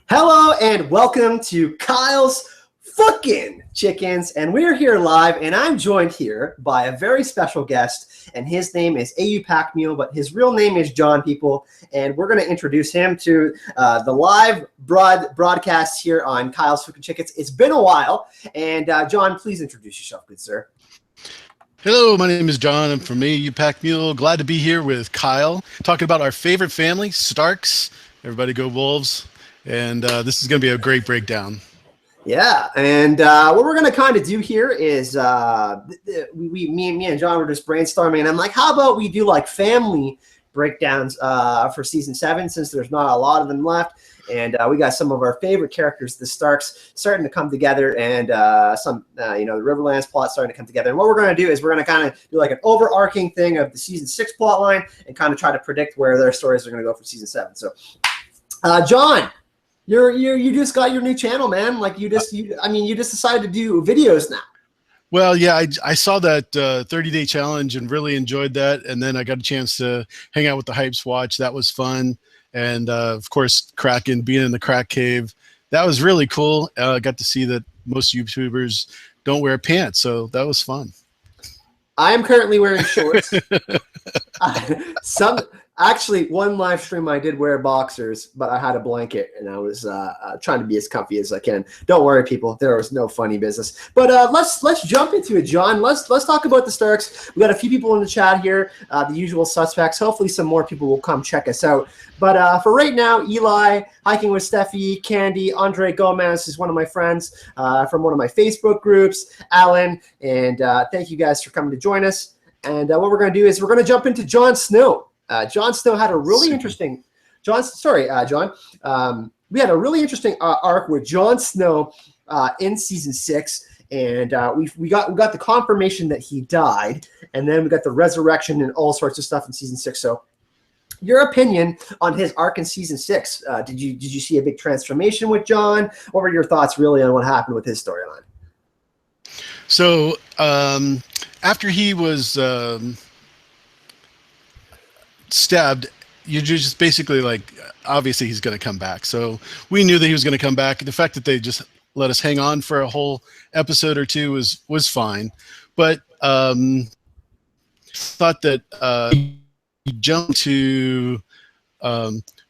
Hello and welcome to Kyle's Fucking Chickens, and we're here live, and I'm joined here by a very special guest, and his name is AU Packmule, but his real name is Jon, people, and we're going to introduce him to the live broadcast here on Kyle's Fucking Chickens. It's been a while, and Jon, please introduce yourself, good sir. Hello, my name is Jon. I'm from AU Packmule. Glad to be here with Kyle, talking about our favorite family, Starks. Everybody go Wolves. And this is going to be a great breakdown. Yeah, and what we're going to kind of do here is me and Jon were just brainstorming, and I'm like, how about we do like family breakdowns for season 7, since there's not a lot of them left, and we got some of our favorite characters, the Starks, starting to come together, and the Riverlands plot starting to come together. And what we're going to do is we're going to kind of do like an overarching thing of the season 6 plot line and kind of try to predict where their stories are going to go for season 7. So, Jon. You just got your new channel, man. Like you just decided to do videos now. Well, yeah, I saw that 30-day challenge and really enjoyed that. And then I got a chance to hang out with the Hypes Watch. That was fun. And of course, Kraken, being in the crack cave, that was really cool. I got to see that most YouTubers don't wear pants, so that was fun. I am currently wearing shorts. Actually, one live stream I did wear boxers, but I had a blanket, and I was trying to be as comfy as I can. Don't worry, people. There was no funny business. But let's jump into it, Jon. Let's talk about the Starks. We got a few people in the chat here, the usual suspects. Hopefully, some more people will come check us out. But for right now, Eli, Hiking with Steffi, Candy, Andre Gomez is one of my friends from one of my Facebook groups, Alan, and thank you guys for coming to join us. And what we're going to do is we're going to jump into Jon Snow. Jon Snow had a really interesting Jon. We had a really interesting arc with Jon Snow in season 6, and we got the confirmation that he died, and then we got the resurrection and all sorts of stuff in season 6. So, your opinion on his arc in season 6? Did you see a big transformation with Jon? What were your thoughts really on what happened with his storyline? So after he was stabbed, you just basically like, obviously he's going to come back. So we knew that he was going to come back. The fact that they just let us hang on for a whole episode or two was fine. But thought that he jumped to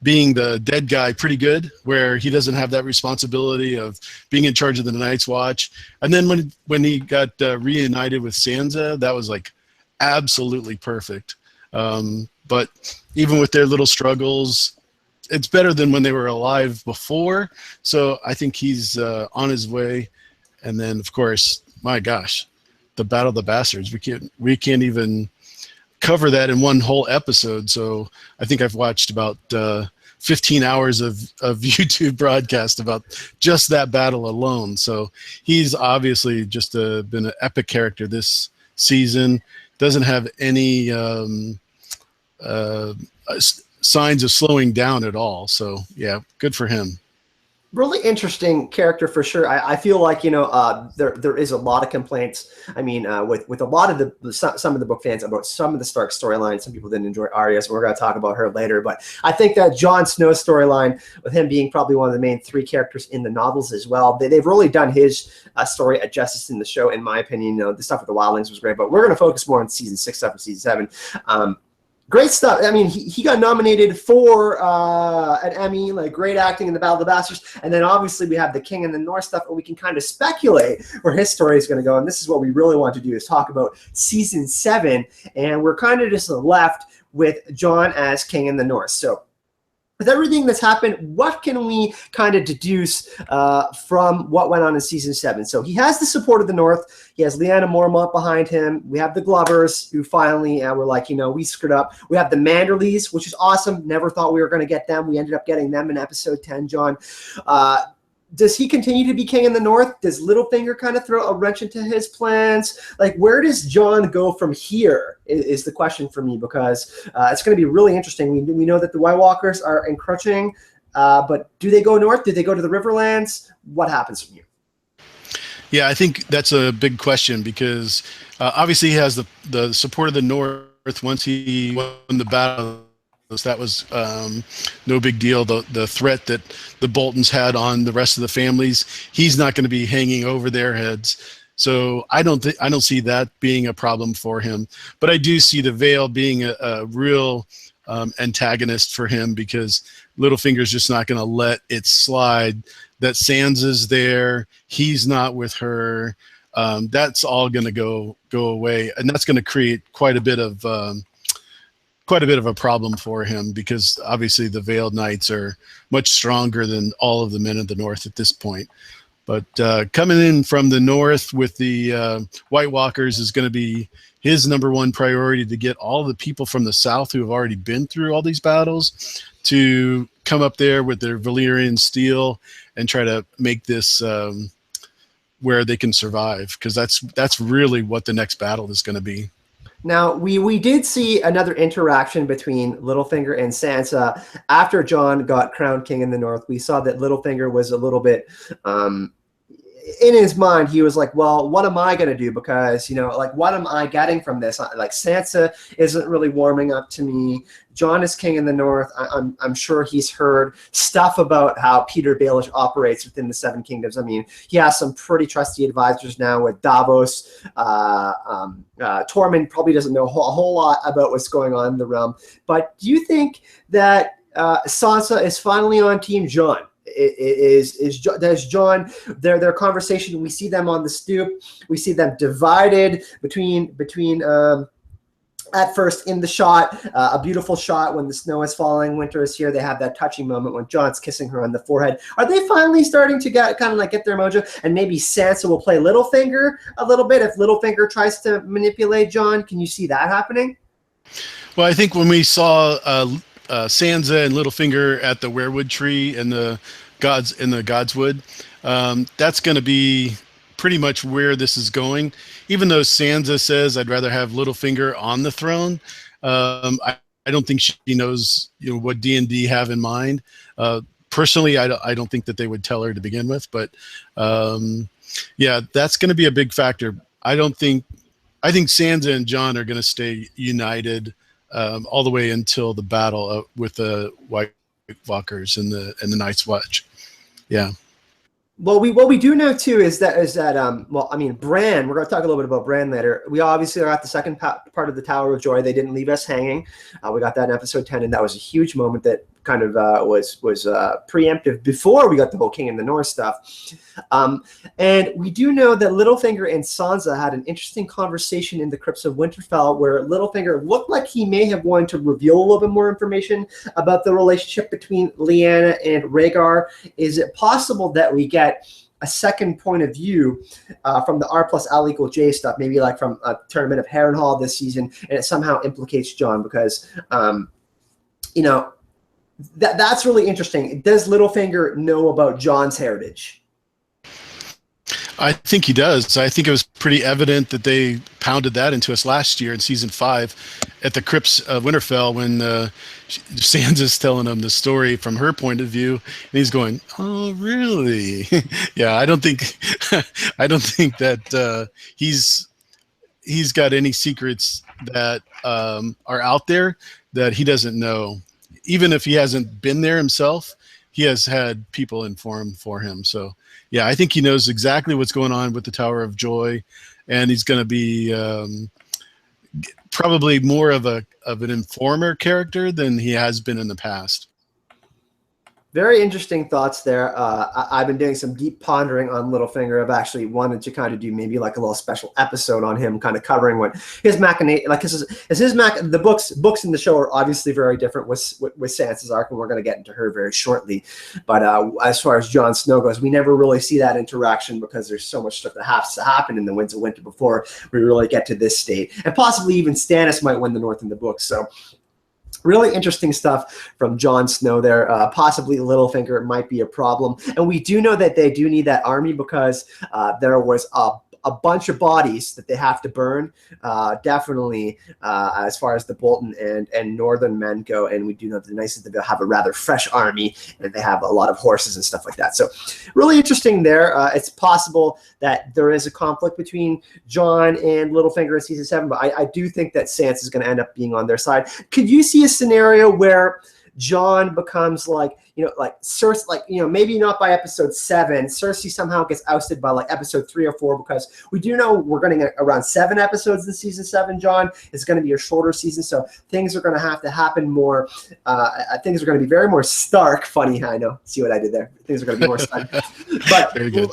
being the dead guy pretty good, where he doesn't have that responsibility of being in charge of the Night's Watch. And then when he got reunited with Sansa, that was like absolutely perfect. But even with their little struggles, it's better than when they were alive before. So I think he's on his way. And then, of course, my gosh, the Battle of the Bastards. We can't even cover that in one whole episode. So I think I've watched about 15 hours of YouTube broadcast about just that battle alone. So he's obviously just been an epic character this season. Doesn't have any signs of slowing down at all. So yeah, good for him. Really interesting character for sure. I feel like there is a lot of complaints. I mean, with a lot of some of the book fans about some of the Stark storylines. Some people didn't enjoy Aria, so we're going to talk about her later. But I think that Jon Snow's storyline, with him being probably one of the main 3 characters in the novels as well, they've really done his story a justice in the show, in my opinion. The stuff with the Wildlings was great, but we're going to focus more on season 6 stuff and season 7. Great stuff. I mean, he got nominated for an Emmy, like great acting in the Battle of the Bastards. And then obviously we have the King in the North stuff, and we can kind of speculate where his story is going to go. And this is what we really want to do, is talk about season 7. And we're kind of just left with Jon as King in the North. So with everything that's happened, what can we kind of deduce from what went on in season 7? So he has the support of the North. He has Lyanna Mormont behind him. We have the Glovers, who finally were like, we screwed up. We have the Manderleys, which is awesome. Never thought we were going to get them. We ended up getting them in episode 10, Jon. Does he continue to be king in the North? Does Littlefinger kind of throw a wrench into his plans? Like, where does Jon go from here is the question for me, because it's going to be really interesting. We know that the White Walkers are encroaching, but do they go north? Do they go to the Riverlands? What happens from here? Yeah, I think that's a big question, because obviously he has the support of the North once he won the Battle That was no big deal. The threat that the Boltons had on the rest of the families, he's not going to be hanging over their heads. So I don't see that being a problem for him. But I do see the Vale being a real antagonist for him, because Littlefinger's just not going to let it slide that Sansa's there. He's not with her. That's all going to go away, and that's going to create quite a bit of a problem for him, because obviously the Veiled Knights are much stronger than all of the men of the North at this point. But coming in from the North with the White Walkers is going to be his number one priority, to get all the people from the South who have already been through all these battles to come up there with their Valyrian steel and try to make this where they can survive, because that's really what the next battle is going to be. Now, we did see another interaction between Littlefinger and Sansa after Jon got crowned king in the North. We saw that Littlefinger was a little bit, in his mind, he was like, well, what am I going to do? Because, like, what am I getting from this? Like, Sansa isn't really warming up to me. Jon is king in the North. I'm sure he's heard stuff about how Peter Baelish operates within the Seven Kingdoms. I mean, he has some pretty trusty advisors now with Davos. Tormund probably doesn't know a whole lot about what's going on in the realm. But do you think that Sansa is finally on Team Jon? Does Jon, their conversation, we see them on the stoop, we see them divided between at first in the shot, a beautiful shot when the snow is falling, winter is here. They have that touching moment when Jon's kissing her on the forehead. Are they finally starting to get their mojo? And maybe Sansa will play Littlefinger a little bit if Littlefinger tries to manipulate Jon. Can you see that happening? Well, I think when we saw Sansa and Littlefinger at the weirwood tree in the Godswood, that's going to be pretty much where this is going. Even though Sansa says, I'd rather have Littlefinger on the throne, I don't think she knows what D&D have in mind. Personally, I don't think that they would tell her to begin with, but yeah, that's going to be a big factor. I think Sansa and Jon are going to stay united all the way until the battle with the White Walkers and the Night's Watch. Yeah. Well, what we do know too is that Bran. We're going to talk a little bit about Bran later. We obviously are at the second part of the Tower of Joy. They didn't leave us hanging. We got that in episode 10, and that was a huge moment that kind of was preemptive before we got the whole King in the North stuff. And we do know that Littlefinger and Sansa had an interesting conversation in the Crypts of Winterfell, where Littlefinger looked like he may have wanted to reveal a little bit more information about the relationship between Lyanna and Rhaegar. Is it possible that we get a second point of view from the R+L=J stuff, maybe like from a Tournament of Harrenhal this season, and it somehow implicates Jon? Because that's really interesting. Does Littlefinger know about Jon's heritage? I think he does. I think it was pretty evident that they pounded that into us last year in season 5 at the Crypts of Winterfell, when Sansa's telling him the story from her point of view, and he's going, "Oh, really?" Yeah, I don't think that he's got any secrets that are out there that he doesn't know. Even if he hasn't been there himself, he has had people inform for him. So, yeah, I think he knows exactly what's going on with the Tower of Joy, and he's going to be probably more of an informer character than he has been in the past. Very interesting thoughts there. I've been doing some deep pondering on Littlefinger. I've actually wanted to kind of do maybe like a little special episode on him, kind of covering what his the books in the show are obviously very different with Sansa's arc, and we're going to get into her very shortly. But as far as Jon Snow goes, we never really see that interaction because there's so much stuff that has to happen in the Winds of Winter before we really get to this state, and possibly even Stannis might win the North in the book. So, really interesting stuff from Jon Snow there. Possibly Littlefinger might be a problem. And we do know that they do need that army, because there was a bunch of bodies that they have to burn, definitely, as far as the Bolton and Northern men go. And we do know the nice is that they'll have a rather fresh army, and they have a lot of horses and stuff like that. So really interesting there. It's possible that there is a conflict between Jon and Littlefinger in season 7, but I do think that Sansa is going to end up being on their side. Could you see a scenario where Jon becomes like Cersei, maybe not by episode 7. Cersei somehow gets ousted by like episode 3 or 4, because we do know we're going to get around 7 episodes in season 7, Jon. It's going to be a shorter season, so things are going to have to happen more. Things are going to be very more Stark. Funny, I know. See what I did there? Things are going to be more Stark. But Very good.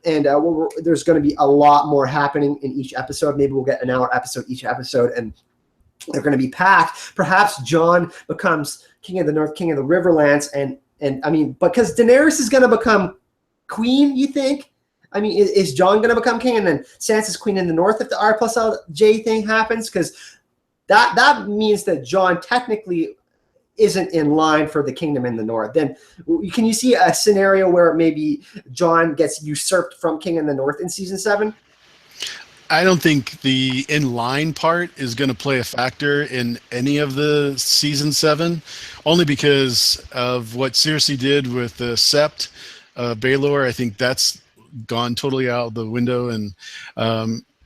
There's going to be a lot more happening in each episode. Maybe we'll get an hour episode each episode, and they're going to be packed. Perhaps Jon becomes King of the North, King of the Riverlands, and I mean, because Daenerys is going to become queen, you think? I mean, is Jon going to become king, and then Sansa's queen in the North if the R+J thing happens? Because that means that Jon technically isn't in line for the kingdom in the North. Then can you see a scenario where maybe Jon gets usurped from king in the North in season 7? I don't think the in-line part is going to play a factor in any of the season 7, only because of what Cersei did with the Sept, Baelor. I think that's gone totally out of the window, and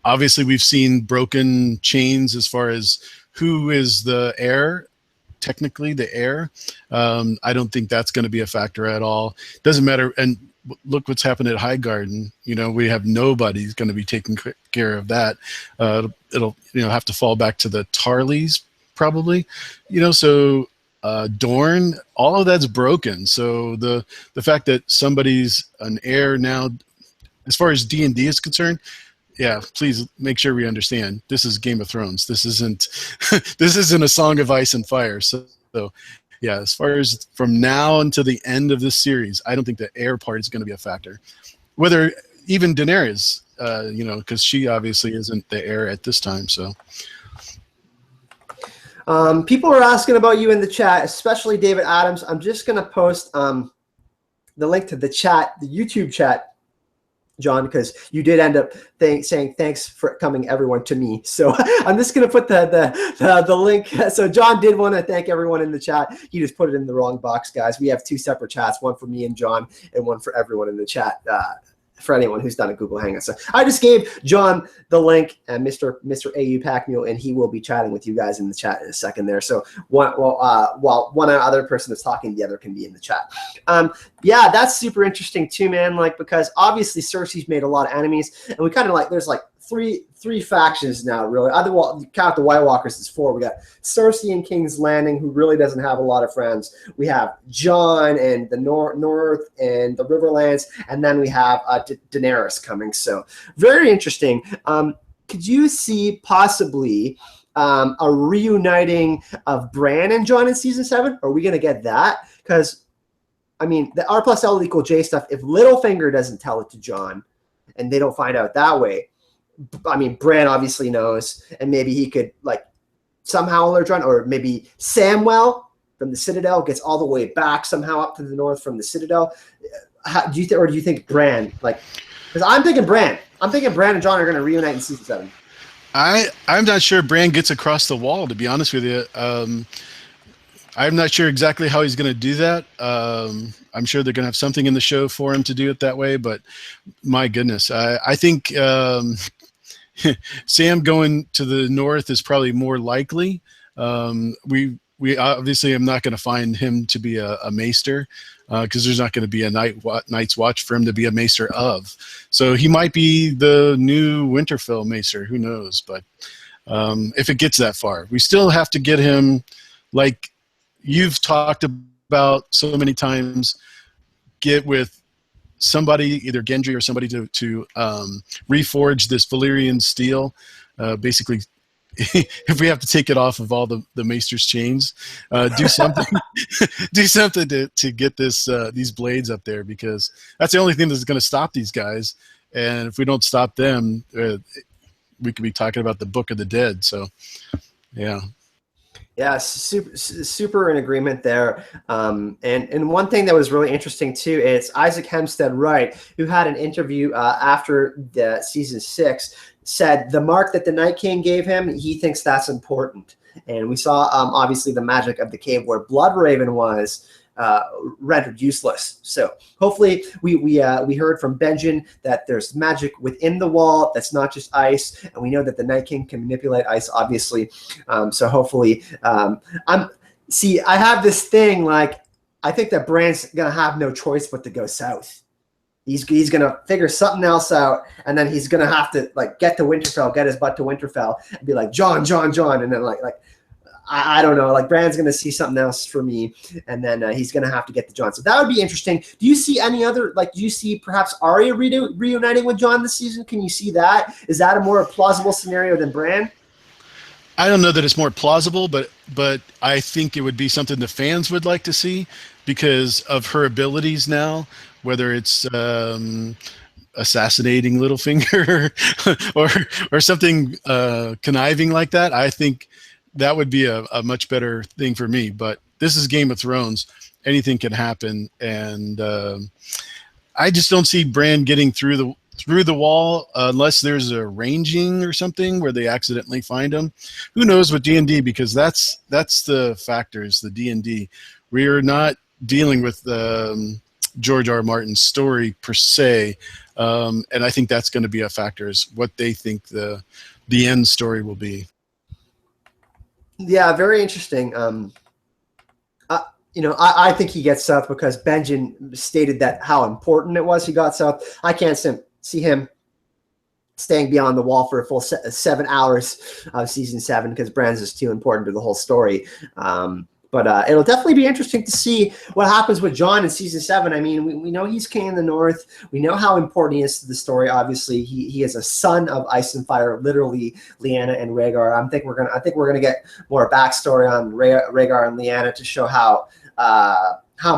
obviously we've seen broken chains as far as who is the heir, technically the heir. I don't think that's going to be a factor at all. Doesn't matter. And look what's happened at Highgarden. We have nobody's going to be taking care of that. It'll have to fall back to the Tarleys probably. So Dorne, all of that's broken. So the fact that somebody's an heir now, as far as D&D is concerned, yeah, please make sure we understand. This is Game of Thrones. This isn't this isn't a Song of Ice and Fire. So yeah, as far as from now until the end of this series, I don't think the heir part is going to be a factor. Whether even Daenerys, because she obviously isn't the heir at this time. So people are asking about you in the chat, especially David Adams. I'm just going to post the link to the chat, the YouTube chat, Jon, because you did end up saying thanks for coming, everyone, to me. So I'm just going to put the link. So Jon did want to thank everyone in the chat. He just put it in the wrong box, guys. We have 2 separate chats, one for me and Jon, and one for everyone in the chat, for anyone who's done a Google Hangout. So I just gave Jon the link, and Mr. AU Packmule, and he will be chatting with you guys in the chat in a second there. So while one other person is talking, the other can be in the chat. Yeah, that's super interesting too, man. Because obviously Cersei's made a lot of enemies, and we kind of there's three factions now, really. Count the White Walkers as 4. We got Cersei and King's Landing, who really doesn't have a lot of friends. We have Jon and the North and the Riverlands, and then we have Daenerys coming. So very interesting. Could you see possibly a reuniting of Bran and Jon in season 7? Are we going to get that? Because I mean, the R+L equal J stuff, if Littlefinger doesn't tell it to Jon and they don't find out that way, I mean, Bran obviously knows, and maybe he could somehow alert Jon, or maybe Samwell from the Citadel gets all the way back somehow up to the North from the Citadel. Do you think Bran, because I'm thinking Bran and Jon are going to reunite in season 7. I'm not sure Bran gets across the wall, to be honest with you. I'm not sure exactly how he's going to do that. I'm sure they're going to have something in the show for him to do it that way, but my goodness, I think Sam going to the North is probably more likely. We obviously am not going to find him to be a maester, because there's not going to be a Night's Watch for him to be a maester of. So he might be the new Winterfell maester. Who knows? But if it gets that far, we still have to get him, like you've talked about so many times, get with somebody, either Gendry or somebody, to reforge this Valyrian steel. Basically, if we have to take it off of all the Maester's chains, do something, do something to get these blades up there, because that's the only thing that's going to stop these guys. And if we don't stop them, we could be talking about the Book of the Dead. So, yeah. Yeah, super in agreement there. And one thing that was really interesting too is Isaac Hempstead Wright, who had an interview after the season 6, said the mark that the Night King gave him, he thinks that's important. And we saw obviously the magic of the cave where Bloodraven was rendered useless. So hopefully we heard from Benjen that there's magic within the wall that's not just ice, and we know that the Night King can manipulate ice, obviously. So hopefully, I have this thing, like, I think that Bran's gonna have no choice but to go south. He's gonna figure something else out, and then he's gonna have to like get to Winterfell, get his butt to Winterfell, and be like Jon, and then like I don't know, like Bran's gonna see something else for me, and then he's gonna have to get to Jon. So that would be interesting. Do you see any other, like, do you see perhaps Aria reuniting with Jon this season? Can you see that? Is that a more plausible scenario than Bran? I don't know that it's more plausible, but I think it would be something the fans would like to see because of her abilities now, whether it's assassinating Littlefinger or something conniving like that. I think that would be a much better thing for me. But this is Game of Thrones. Anything can happen. And I just don't see Bran getting through the wall unless there's a ranging or something where they accidentally find him. Who knows with D&D, because that's the factors, the D&D. We are not dealing with George R. R. Martin's story per se. And I think that's going to be a factor, is what they think the end story will be. Yeah, very interesting. I think he gets south because Benjen stated that how important it was he got south. I can't see him staying beyond the wall for a full 7 hours of season 7 because Bran's is too important to the whole story. But it'll definitely be interesting to see what happens with Jon in season 7. I mean, we know he's king in the north. We know how important he is to the story. Obviously, he is a son of ice and fire, literally Lyanna and Rhaegar. I think we're gonna get more backstory on Rhaegar and Lyanna to show how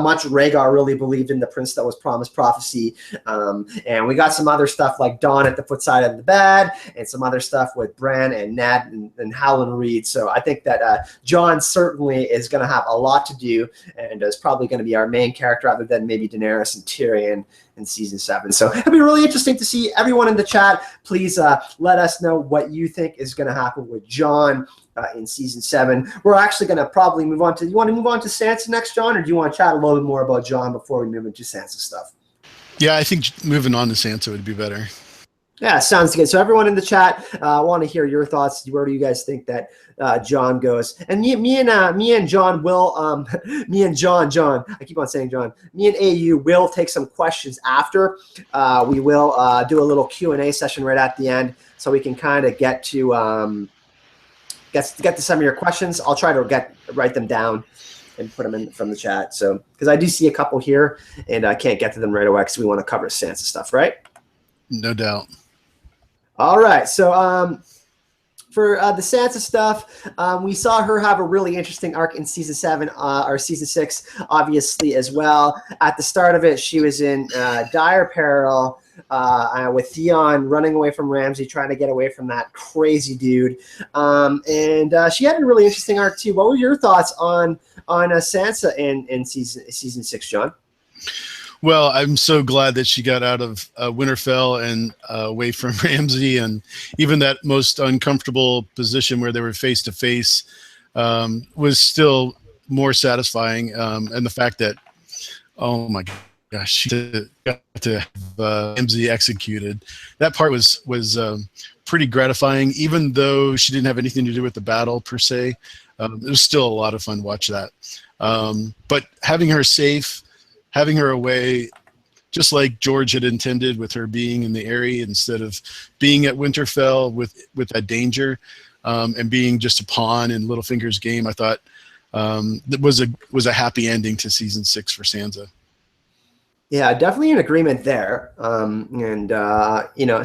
much Rhaegar really believed in the prince that was promised prophecy. And we got some other stuff like Dawn at the footside of the bed and some other stuff with Bran and Ned and Howland Reed. So I think that Jon certainly is going to have a lot to do and is probably going to be our main character other than maybe Daenerys and Tyrion in season 7. So it'll be really interesting to see. Everyone in the chat, please let us know what you think is going to happen with Jon in season 7. We're actually going to probably move on to, you want to move on to Sansa next, Jon, or do you want to chat a little bit more about Jon before we move into Sansa stuff? Yeah, I think moving on to Sansa would be better. Yeah, sounds good. So everyone in the chat, I want to hear your thoughts. Where do you guys think that Jon goes? And me and Jon will, me and Jon, I keep on saying Jon. Me and AU will take some questions after. We will do a little Q&A session right at the end, so we can kind of get to some of your questions. I'll try to write them down and put them in from the chat. So because I do see a couple here, and I can't get to them right away because we want to cover Sansa stuff, right? No doubt. All right, so for the Sansa stuff, we saw her have a really interesting arc in season 7 or season 6, obviously, as well. At the start of it, she was in dire peril with Theon running away from Ramsay, trying to get away from that crazy dude. And she had a really interesting arc, too. What were your thoughts on Sansa in season 6, Jon? Well, I'm so glad that she got out of Winterfell and away from Ramsay, and even that most uncomfortable position where they were face to face was still more satisfying. And the fact that, oh my gosh, she got to have Ramsay executed. That part was pretty gratifying, even though she didn't have anything to do with the battle per se. It was still a lot of fun to watch that. But having her safe, having her away, just like George had intended, with her being in the area instead of being at Winterfell with that danger, and being just a pawn in Littlefinger's game, I thought that was a happy ending to season 6 for Sansa. Yeah, definitely an agreement there. And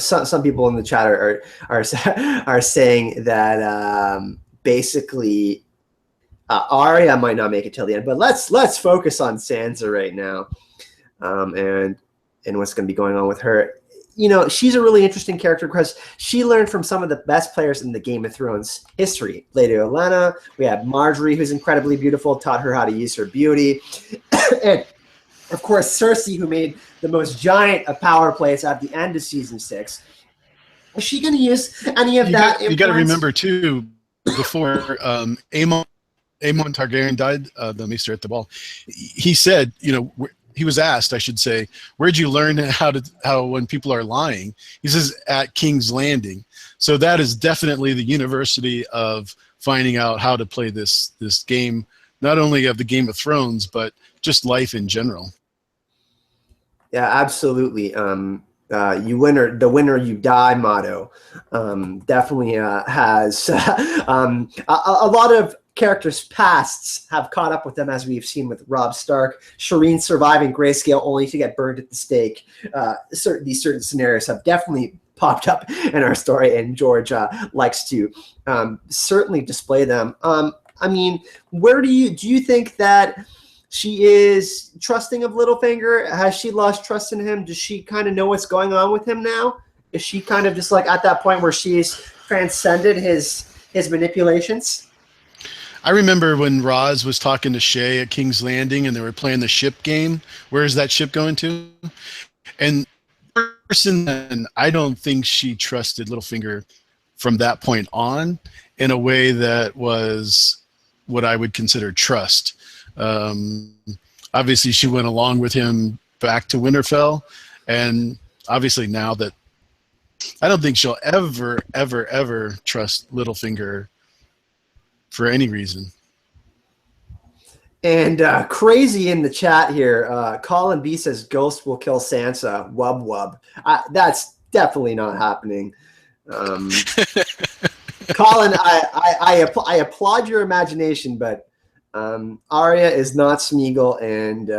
some people in the chat are saying that basically Aria might not make it till the end, but let's focus on Sansa right now, and what's going to be going on with her. you know, she's a really interesting character because she learned from some of the best players in the Game of Thrones history. Lady Olenna, we have Marjorie, who's incredibly beautiful, taught her how to use her beauty. And, of course, Cersei, who made the most giant of power plays at the end of season 6. Is she going to use any of that influence? You got to remember, too, before Aemon Targaryen died, the Maester at the Wall, he said, you know, he was asked, I should say, where'd you learn how when people are lying? He says, at King's Landing. So that is definitely the university of finding out how to play this game, not only of the Game of Thrones, but just life in general. Yeah, absolutely. The winner you die motto definitely has a lot of characters' pasts have caught up with them, as we've seen with Robb Stark. Shireen surviving Grayscale only to get burned at the stake. These certain scenarios have definitely popped up in our story, and George likes to certainly display them. I mean, where do you think that she is trusting of Littlefinger? Has she lost trust in him? Does she kind of know what's going on with him now? Is she kind of just like at that point where she's transcended his manipulations? I remember when Roz was talking to Shay at King's Landing and they were playing the ship game. Where is that ship going to? And person, I don't think she trusted Littlefinger from that point on in a way that was what I would consider trust. Obviously, she went along with him back to Winterfell, and obviously now that I don't think she'll ever, ever, ever trust Littlefinger for any reason. And crazy in the chat here, Colin B says Ghost will kill Sansa. Wub wub. That's definitely not happening. Colin, I applaud your imagination, but Aria is not Smeagol, and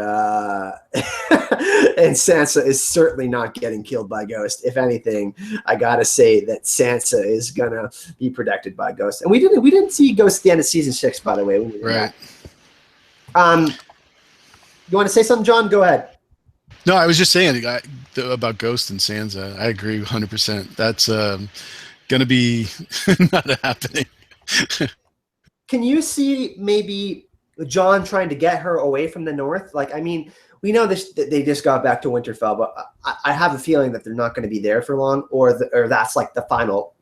and Sansa is certainly not getting killed by Ghost. If anything, I gotta say that Sansa is gonna be protected by Ghost, and we didn't see Ghost at the end of season 6, by the way. Right. You want to say something, John? Go ahead. No, I was just saying about Ghost and Sansa. I agree 100%. That's gonna be not happening. Can you see maybe Jon trying to get her away from the north? Like, I mean, we know this, they just got back to Winterfell, but I have a feeling that they're not going to be there for long, or that's like the final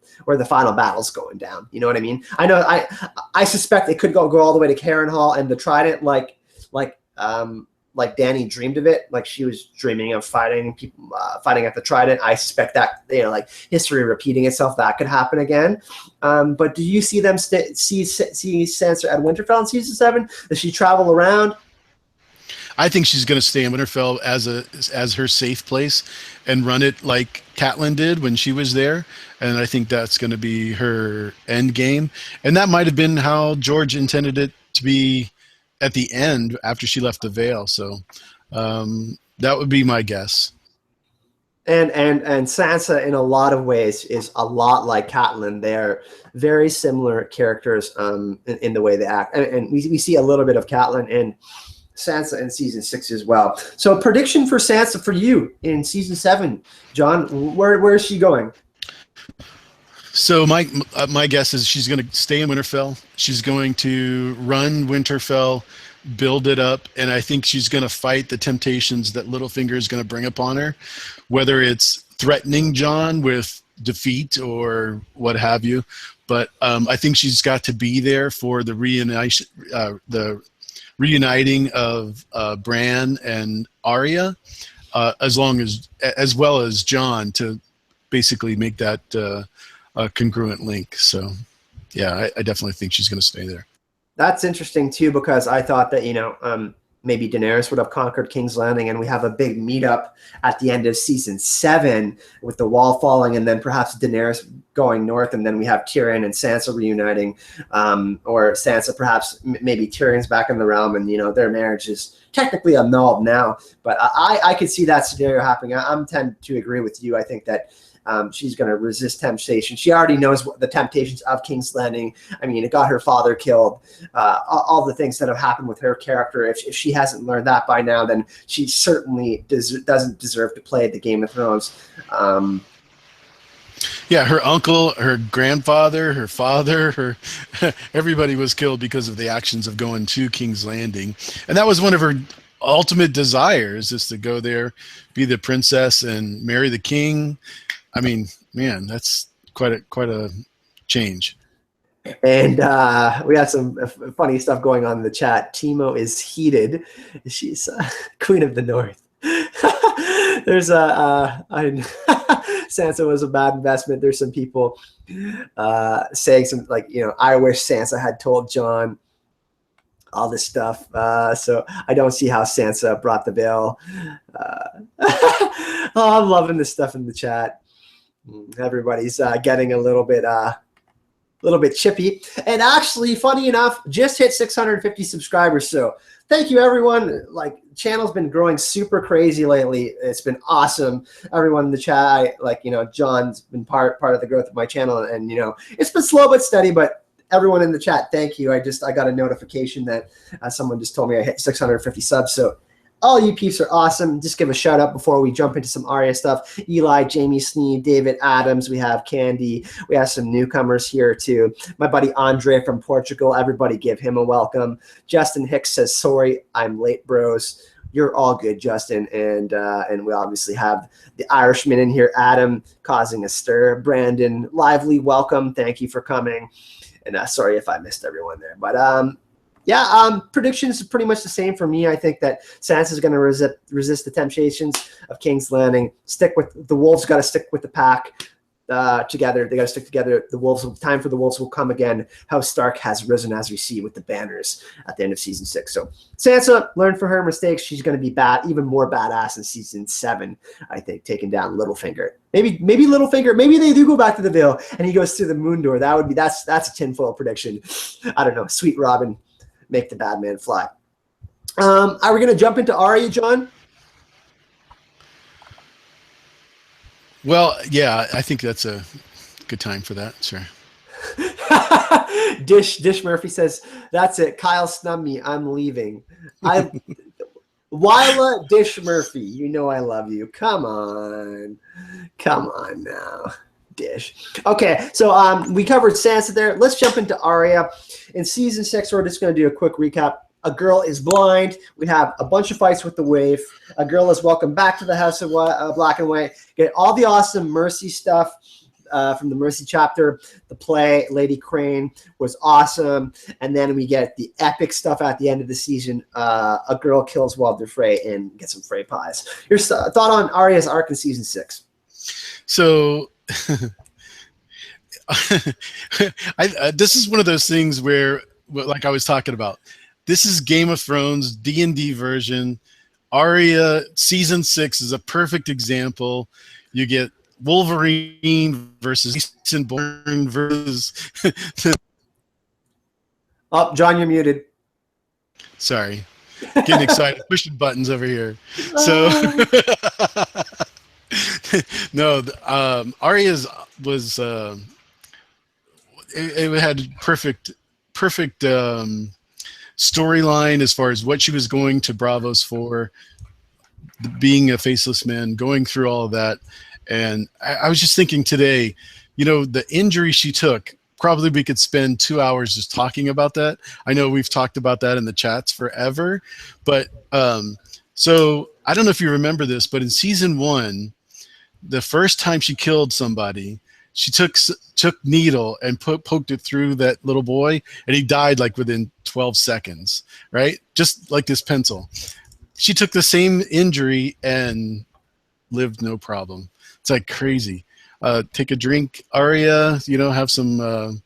battle's going down. You know what I mean? I know. I suspect it could go all the way to Harrenhal and the Trident, like Dany dreamed of it, like she was dreaming of fighting at the Trident. I suspect that, you know, like history repeating itself, that could happen again. But do you see them see Sansa at Winterfell in season 7? Does she travel around? I think she's going to stay in Winterfell as her safe place and run it like Catelyn did when she was there. And I think that's going to be her end game. And that might have been how George intended it to be at the end after she left the Vale. So that would be my guess. And Sansa in a lot of ways is a lot like Catelyn. They're very similar characters in the way they act. And we see a little bit of Catelyn in Sansa in season 6 as well. So prediction for Sansa for you in season 7, John, where is she going? So my guess is she's going to stay in Winterfell. She's going to run Winterfell, build it up, and I think she's going to fight the temptations that Littlefinger is going to bring upon her, whether it's threatening Jon with defeat or what have you. But I think she's got to be there for the reuniting of Bran and Aria, as well as Jon, to basically make that a congruent link. So yeah, I definitely think she's going to stay there. That's interesting too, because I thought that, you know, maybe Daenerys would have conquered King's Landing, and we have a big meetup at the end of season 7 with the wall falling, and then perhaps Daenerys going north, and then we have Tyrion and Sansa reuniting, or Sansa perhaps maybe Tyrion's back in the realm, and, you know, their marriage is technically annulled now. But I could see that scenario happening. I'm tend to agree with you. I think that she's going to resist temptation. She already knows what the temptations of King's Landing. I mean, it got her father killed. All the things that have happened with her character. If she hasn't learned that by now, then she certainly doesn't deserve to play the Game of Thrones. Yeah, her uncle, her grandfather, her father, everybody was killed because of the actions of going to King's Landing. And that was one of her ultimate desires, is to go there, be the princess, and marry the king. I mean, man, that's quite a change. And we have some funny stuff going on in the chat. Timo is heated. She's Queen of the North. There's Sansa was a bad investment. There's some people saying some, like, I wish Sansa had told Jon all this stuff. So I don't see how Sansa brought the bill. Oh, I'm loving this stuff in the chat. Everybody's getting a little bit chippy. And actually, funny enough, just hit 650 subscribers. So thank you, everyone. Like, channel's been growing super crazy lately. It's been awesome. Everyone in the chat, John's been part of the growth of my channel, and it's been slow but steady. But everyone in the chat, thank you. I got a notification that someone just told me I hit 650 subs. So all you peeps are awesome. Just give a shout out before we jump into some Aria stuff. Eli, Jamie Sneed, David Adams. We have Candy. We have some newcomers here too. My buddy Andre from Portugal. Everybody give him a welcome. Justin Hicks says, sorry, I'm late, bros. You're all good, Justin. And we obviously have the Irishman in here, Adam, causing a stir. Brandon, lively, welcome. Thank you for coming. And sorry if I missed everyone there. But predictions are pretty much the same for me. I think that Sansa's going to resist the temptations of King's Landing. Stick with the wolves. Got to stick with the pack together. They got to stick together. Time for the wolves will come again. House Stark has risen, as we see with the banners at the end of season 6. So Sansa learned from her mistakes. She's going to be even more badass in season 7. I think, taking down Littlefinger. Maybe Littlefinger. Maybe they do go back to the Vale and he goes through the moon door. That's a tinfoil prediction. I don't know. Sweet Robin. Make the bad man fly. Are we going to jump into Aria, John? Well, yeah, I think that's a good time for that. Sure. Dish Murphy says, that's it. Kyle snubbed me. I'm leaving. Wyla Dish Murphy, you know I love you. Come on now. Dish. Okay, so we covered Sansa there. Let's jump into Aria. In season 6, we're just going to do a quick recap. A girl is blind. We have a bunch of fights with the Waif. A girl is welcomed back to the House of Black and White. Get all the awesome Mercy stuff from the Mercy chapter. The play, Lady Crane, was awesome. And then we get the epic stuff at the end of the season. A girl kills Walder Frey and gets some Frey pies. Your thought on Arya's arc in season 6? So this is one of those things where, like I was talking about, this is Game of Thrones D&D version. Aria season 6 is a perfect example. You get Wolverine versus Jason Bourne versus Oh, John, you're muted. Sorry, getting excited, pushing buttons over here. So no, Aria's was it had perfect storyline as far as what she was going to Bravos for, being a faceless man, going through all of that. And I was just thinking today, the injury she took, probably we could spend 2 hours just talking about that. I know we've talked about that in the chats forever, but so I don't know if you remember this, but in season 1, the first time she killed somebody, she took needle and poked it through that little boy, and he died like within 12 seconds, right? Just like this pencil. She took the same injury and lived no problem. It's like crazy. Take a drink, Aria, have some milk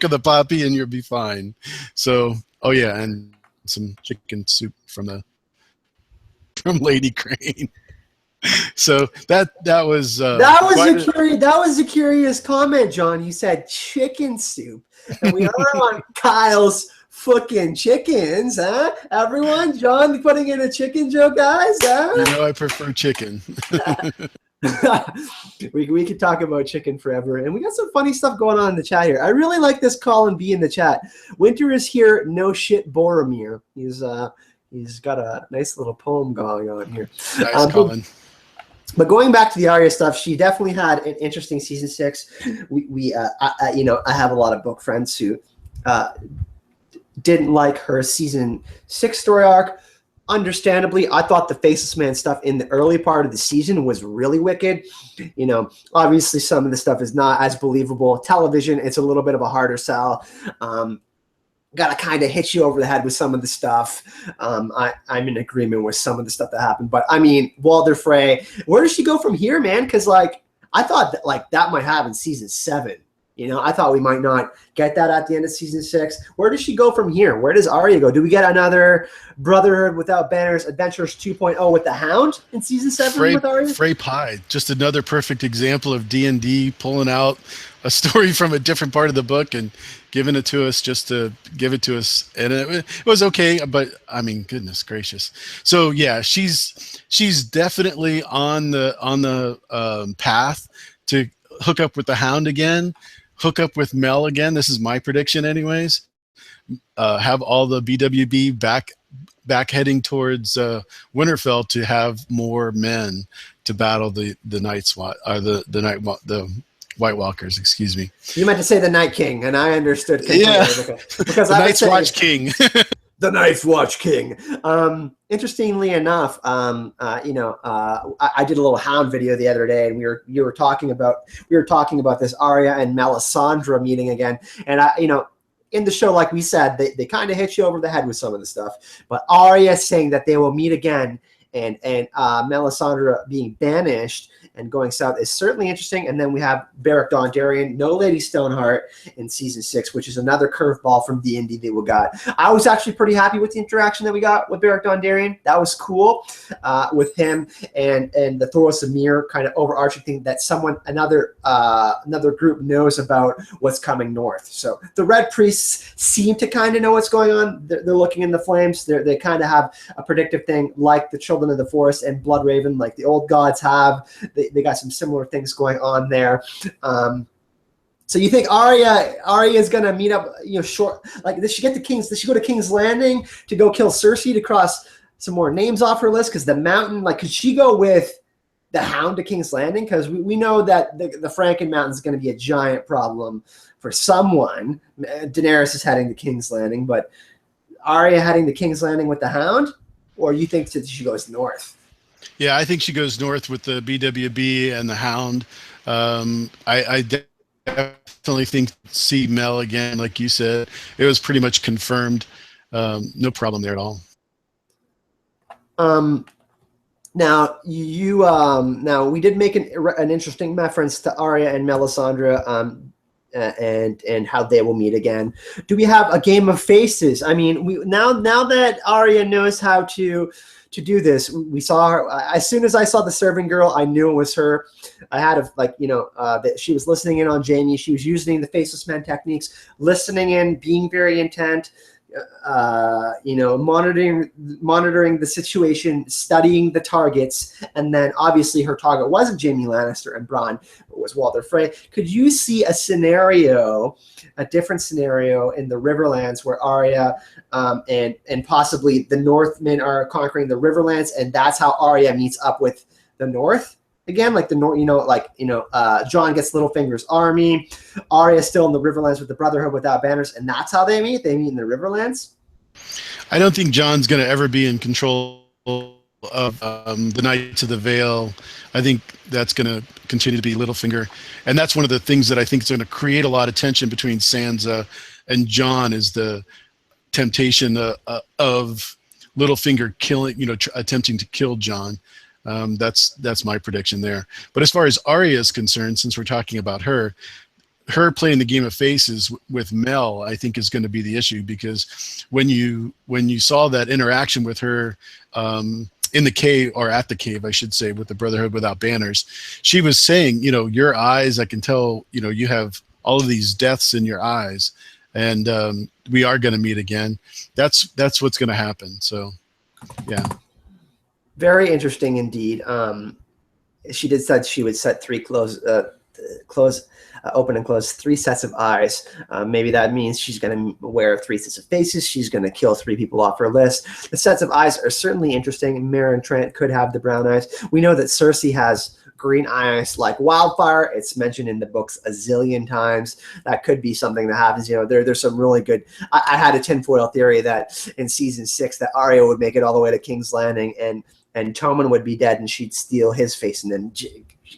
of the poppy and you'll be fine. So, oh yeah, and some chicken soup from Lady Crane. So that was a curious comment, John. You said chicken soup, and we are on Kyle's fucking chickens, huh? Everyone, John putting in a chicken joke, guys. Huh? I prefer chicken. we could talk about chicken forever, and we got some funny stuff going on in the chat here. I really like this Colin B in the chat. Winter is here, no shit, Boromir. He's got a nice little poem going on here. Nice, Colin. But going back to the Aria stuff, she definitely had an interesting season 6. I have a lot of book friends who didn't like her season 6 story arc. Understandably, I thought the Faceless Man stuff in the early part of the season was really wicked. Obviously some of the stuff is not as believable. Television, it's a little bit of a harder sell. Got to kind of hit you over the head with some of the stuff. I'm in agreement with some of the stuff that happened. But, I mean, Walder Frey, where does she go from here, man? Because, I thought that might happen season 7. I thought we might not get that at the end of season 6. Where does she go from here? Where does Aria go? Do we get another Brotherhood Without Banners Adventures 2.0 with the Hound in season 7 with Aria? Frey Pie, just another perfect example of D&D pulling out a story from a different part of the book and giving it to us just to give it to us. And it was okay, but I mean, goodness gracious. So yeah, she's definitely on the path to hook up with the Hound again. Hook up with Mel again. This is my prediction anyways. Have all the BWB back heading towards Winterfell to have more men to battle the White Walkers, excuse me. You meant to say the Night King, and I understood. Yeah, because the Night's Watch King. The Night's Watch King. Interestingly enough, I did a little Hound video the other day, and we were talking about this Aria and Melisandre meeting again, and in the show, like we said, they kind of hit you over the head with some of the stuff, but Aria saying that they will meet again, and Melisandre being banished and going south is certainly interesting. And then we have Beric Dondarrion, no Lady Stoneheart in season 6, which is another curveball from D&D that we got. I was actually pretty happy with the interaction that we got with Beric Dondarrion. That was cool with him and the Thoros of Myr kind of overarching thing that another group knows about what's coming north. So the Red Priests seem to kind of know what's going on. They're looking in the flames. They kind of have a predictive thing like the Children of the Forest and Bloodraven, like the old gods have. They got some similar things going on there. So you think Aria is gonna meet up, short? Like, does she get to King's? Does she go to King's Landing to go kill Cersei to cross some more names off her list? Because the Mountain, could she go with the Hound to King's Landing? Because we know that the Franken Mountain is going to be a giant problem for someone. Daenerys is heading to King's Landing, but Aria heading to King's Landing with the Hound, or you think that she goes north? Yeah, I think she goes north with the BWB and the Hound. I definitely think see Mel again, like you said. It was pretty much confirmed. No problem there at all. Now now we did make an interesting reference to Aria and Melisandre, and how they will meet again. Do we have a game of faces? I mean, now that Aria knows how to do this, we saw her. As soon as I saw the serving girl, I knew it was her. I had that she was listening in on Jamie. She was using the Faceless Man techniques, listening in, being very intent, monitoring the situation, studying the targets, and then obviously her target wasn't Jaime Lannister and Bronn, but was Walder Frey. Could you see a different scenario in the Riverlands where Aria and possibly the Northmen are conquering the Riverlands, and that's how Aria meets up with the North? Again, like the North, Jon gets Littlefinger's army. Arya's still in the Riverlands with the Brotherhood Without Banners, and that's how they meet. They meet in the Riverlands. I don't think Jon's going to ever be in control of the Knights of the Vale. I think that's going to continue to be Littlefinger, and that's one of the things that I think is going to create a lot of tension between Sansa and Jon, is the temptation of Littlefinger attempting to kill Jon. That's my prediction there. But as far as Arya is concerned, since we're talking about her playing the game of faces with Mel, I think is going to be the issue, because when you saw that interaction with her in the cave, or at the cave, I should say, with the Brotherhood Without Banners, she was saying, your eyes, I can tell, you have all of these deaths in your eyes, and we are going to meet again. That's what's going to happen. So, yeah. Very interesting indeed. she did said she would set three open and close 3 sets of eyes. Maybe that means she's going to wear 3 sets of faces. She's going to kill 3 people off her list. The sets of eyes are certainly interesting. Maren Trant could have the brown eyes. We know that Cersei has green eyes like wildfire. It's mentioned in the books a zillion times. That could be something that happens. You know, there's some really good. I had a tinfoil theory that in season 6 that Arya would make it all the way to King's Landing and Tommen would be dead and she'd steal his face and then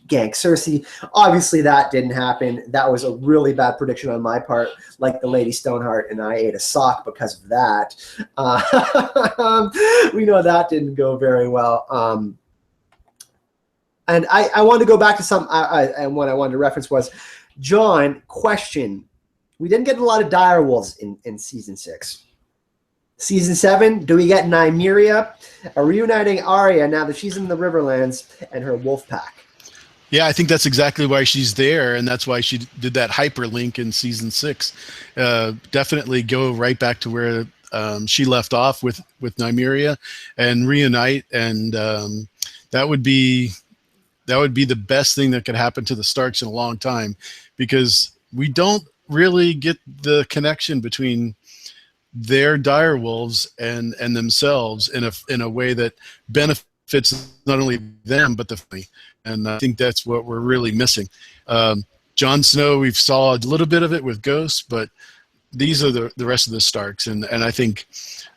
gank Cersei. Obviously, that didn't happen. That was a really bad prediction on my part, like the Lady Stoneheart, and I ate a sock because of that. We know that didn't go very well. And I wanted to go back to some, and what I wanted to reference was, John, question. We didn't get a lot of direwolves in season 6. Season 7, do we get Nymeria reuniting Arya now that she's in the Riverlands and her Wolfpack? Yeah, I think that's exactly why she's there, and that's why she did that hyperlink in season 6. Definitely go right back to where she left off with Nymeria and reunite, and that would be the best thing that could happen to the Starks in a long time, because we don't really get the connection between their direwolves and themselves in a way that benefits not only them but the family. And I think that's what we're really missing. Jon Snow, we've saw a little bit of it with Ghost, but these are the rest of the Starks. And I think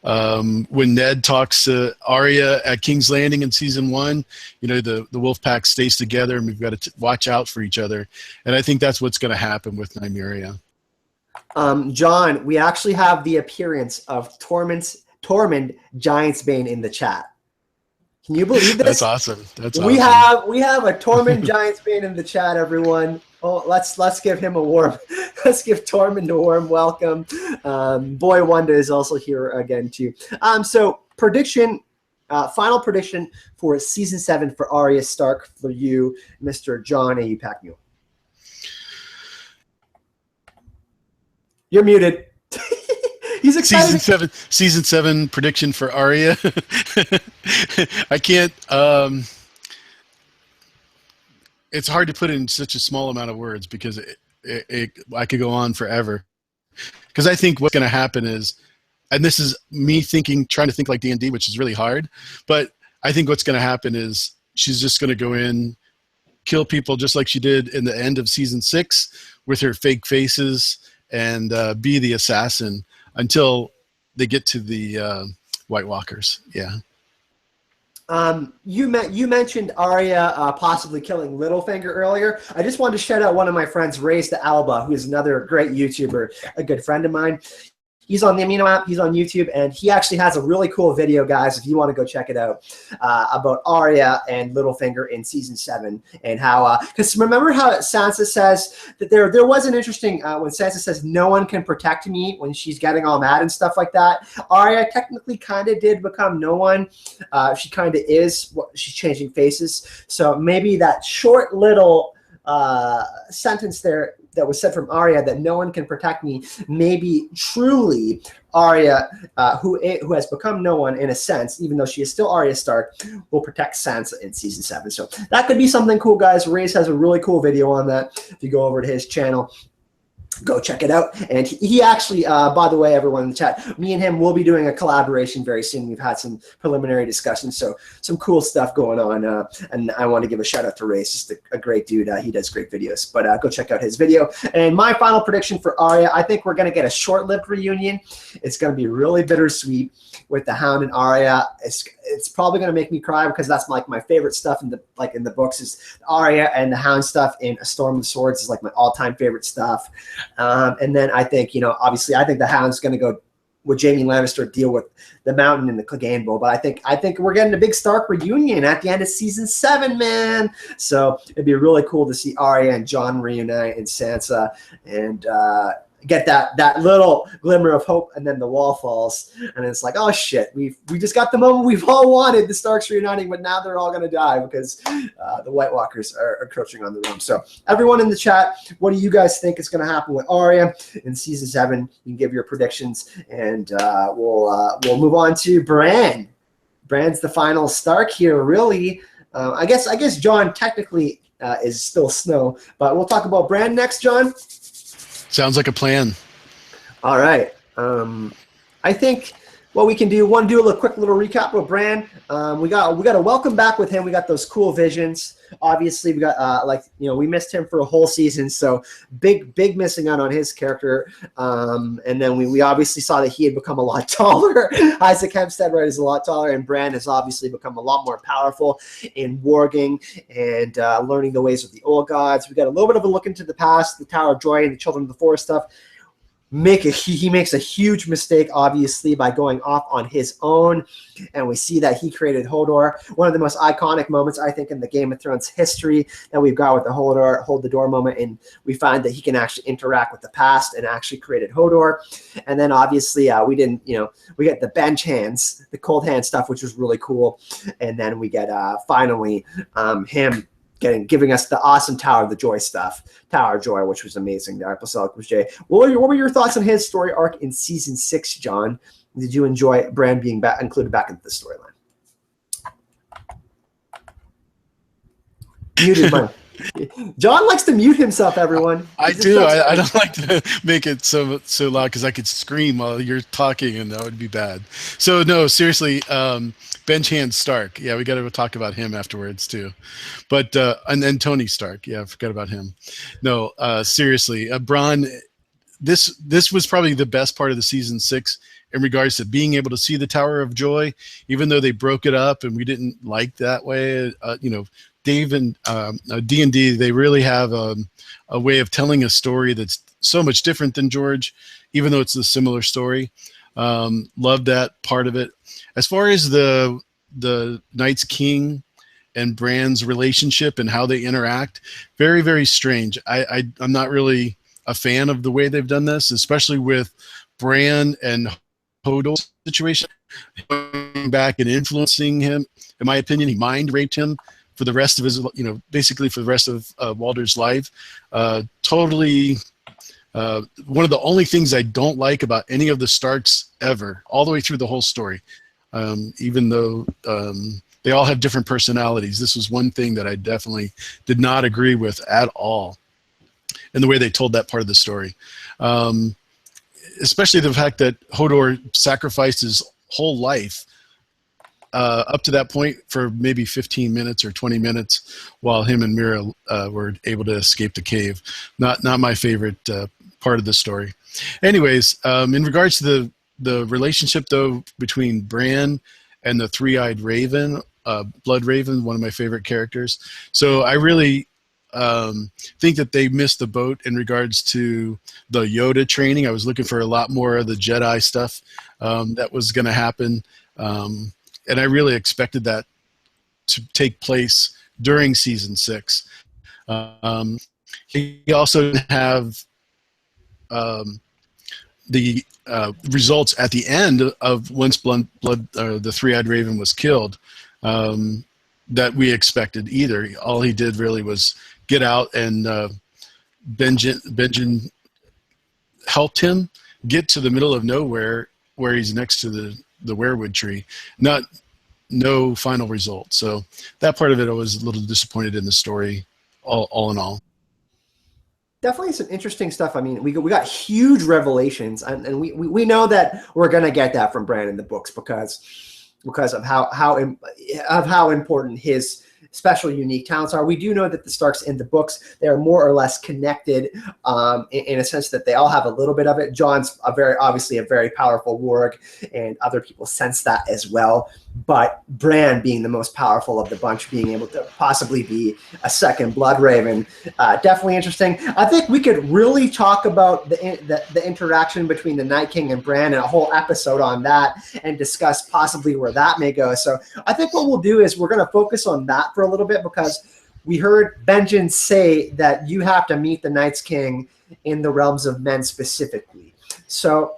when Ned talks to Arya at King's Landing in season 1, you know, the Wolfpack stays together and we've got to watch out for each other. And I think that's what's going to happen with Nymeria. John, we actually have the appearance of Tormund Giantsbane in the chat. Can you believe this? That's awesome. We have a Tormund Giantsbane in the chat, everyone. Oh, let's give him a warm. Let's give Tormund a warm welcome. Boy Wanda is also here again too. So prediction, final prediction for season 7 for Arya Stark for you, Mr. John AU Packmule. You're muted. He's excited. Season 7 prediction for Aria. I can't. It's hard to put in such a small amount of words because I could go on forever. Because I think what's going to happen is, and this is me trying to think like D&D, which is really hard. But I think what's going to happen is she's just going to go in, kill people just like she did in the end of season 6 with her fake faces, and be the assassin until they get to the White Walkers. Yeah. You mentioned Arya possibly killing Littlefinger earlier. I just wanted to shout out one of my friends, Raise the Alba, who is another great YouTuber, a good friend of mine. He's on the Amino app. He's on YouTube, and he actually has a really cool video, guys, if you want to go check it out, about Arya and Littlefinger in season 7 and how because remember how Sansa says that there was an interesting when Sansa says no one can protect me when she's getting all mad and stuff like that. Arya technically kind of did become no one. She kind of is. She's changing faces, so maybe that short little sentence there that was said from Arya, that no one can protect me, maybe truly Arya, who has become no one in a sense, even though she is still Arya Stark, will protect Sansa in season 7. So that could be something cool, guys. Reyes has a really cool video on that. If you go over to his channel, go check it out. And he actually, by the way, everyone in the chat, me and him will be doing a collaboration very soon. We've had some preliminary discussions, so some cool stuff going on. And I want to give a shout out to Ray. He's just a great dude. He does great videos. But go check out his video. And my final prediction for Arya, I think we're going to get a short-lived reunion. It's going to be really bittersweet with the Hound and Arya. It's probably going to make me cry because that's like my favorite stuff in the books is Arya and the Hound stuff in A Storm of Swords is like my all-time favorite stuff. And then I think, obviously I think the Hound's going to go with Jamie Lannister deal with the Mountain and the Clegane Bowl. But I think we're getting a big Stark reunion at the end of season 7, man. So it'd be really cool to see Arya and Jon reunite and Sansa and get that little glimmer of hope, and then the wall falls, and it's like, oh shit, we just got the moment we've all wanted, the Starks reuniting, but now they're all going to die because the White Walkers are encroaching on the room. So everyone in the chat, what do you guys think is going to happen with Arya in season 7? You can give your predictions, and we'll move on to Bran. Bran's the final Stark here, really. I guess Jon technically is still Snow, but we'll talk about Bran next, Jon. Sounds like a plan. All right. I think what we can do, want to do a quick little recap of Bran. We got a welcome back with him. We got those cool visions. Obviously, we got we missed him for a whole season, so big missing out on his character. And then we obviously saw that he had become a lot taller. Isaac Hempstead, right, is a lot taller, and Bran has obviously become a lot more powerful in warging and learning the ways of the old gods. We got a little bit of a look into the past, the Tower of Joy and the Children of the Forest stuff. He makes a huge mistake, obviously, by going off on his own, and we see that he created Hodor. One of the most iconic moments, I think, in the Game of Thrones history that we've got with the hold the door moment, and we find that he can actually interact with the past and actually created Hodor. And then obviously we get the bench hands, the cold hand stuff, which was really cool. And then we get finally him giving us the awesome Tower of Joy stuff, Tower of Joy, which was amazing. The episode was Jay. What were your thoughts on his story arc in season 6, Jon? Did you enjoy Bran being included back into the storyline? Muted mic. Jon likes to mute himself, everyone. I do. I don't like to make it so loud because I could scream while you're talking, and that would be bad. So no, seriously, Benjen Stark. Yeah, we got to talk about him afterwards too. But and then Tony Stark. Yeah, I forgot about him. No, seriously, Bronn. This was probably the best part of the season 6 in regards to being able to see the Tower of Joy, even though they broke it up and we didn't like that way. Dave and D&D, they really have a way of telling a story that's so much different than George, even though it's a similar story. Love that part of it. As far as the Night's King and Bran's relationship and how they interact, very, very strange. I'm not really a fan of the way they've done this, especially with Bran and Hodor's situation. Going back and influencing him, in my opinion, he mind raped him for the rest of his, basically for the rest of Walter's life. Totally one of the only things I don't like about any of the Starks ever, all the way through the whole story, even though they all have different personalities. This was one thing that I definitely did not agree with at all in the way they told that part of the story. Especially the fact that Hodor sacrificed his whole life up to that point for maybe 15 minutes or 20 minutes while him and Mira were able to escape the cave. Not my favorite part of the story. Anyways, in regards to the relationship, though, between Bran and the three-eyed raven, Blood Raven, one of my favorite characters. So I really think that they missed the boat in regards to the Yoda training. I was looking for a lot more of the Jedi stuff that was going to happen. And I really expected that to take place during season 6. He also didn't have the results at the end of once the three-eyed raven was killed that we expected either. All he did really was get out, and Benjen helped him get to the middle of nowhere where he's next to the werewood tree. No final result. So that part of it, I was a little disappointed in the story, all in all. Definitely some interesting stuff. I mean, we got huge revelations, and we know that we're gonna get that from Bran in the books because of how important his special, unique talents are. We do know that the Starks in the books, they are more or less connected in a sense that they all have a little bit of it. Jon's obviously a very powerful warg, and other people sense that as well. But Bran being the most powerful of the bunch, being able to possibly be a second Blood Raven, definitely interesting. I think we could really talk about the interaction between the Night King and Bran and a whole episode on that and discuss possibly where that may go. So I think what we'll do is we're going to focus on that for a little bit, because we heard Benjen say that you have to meet the Night's King in the realms of men specifically. So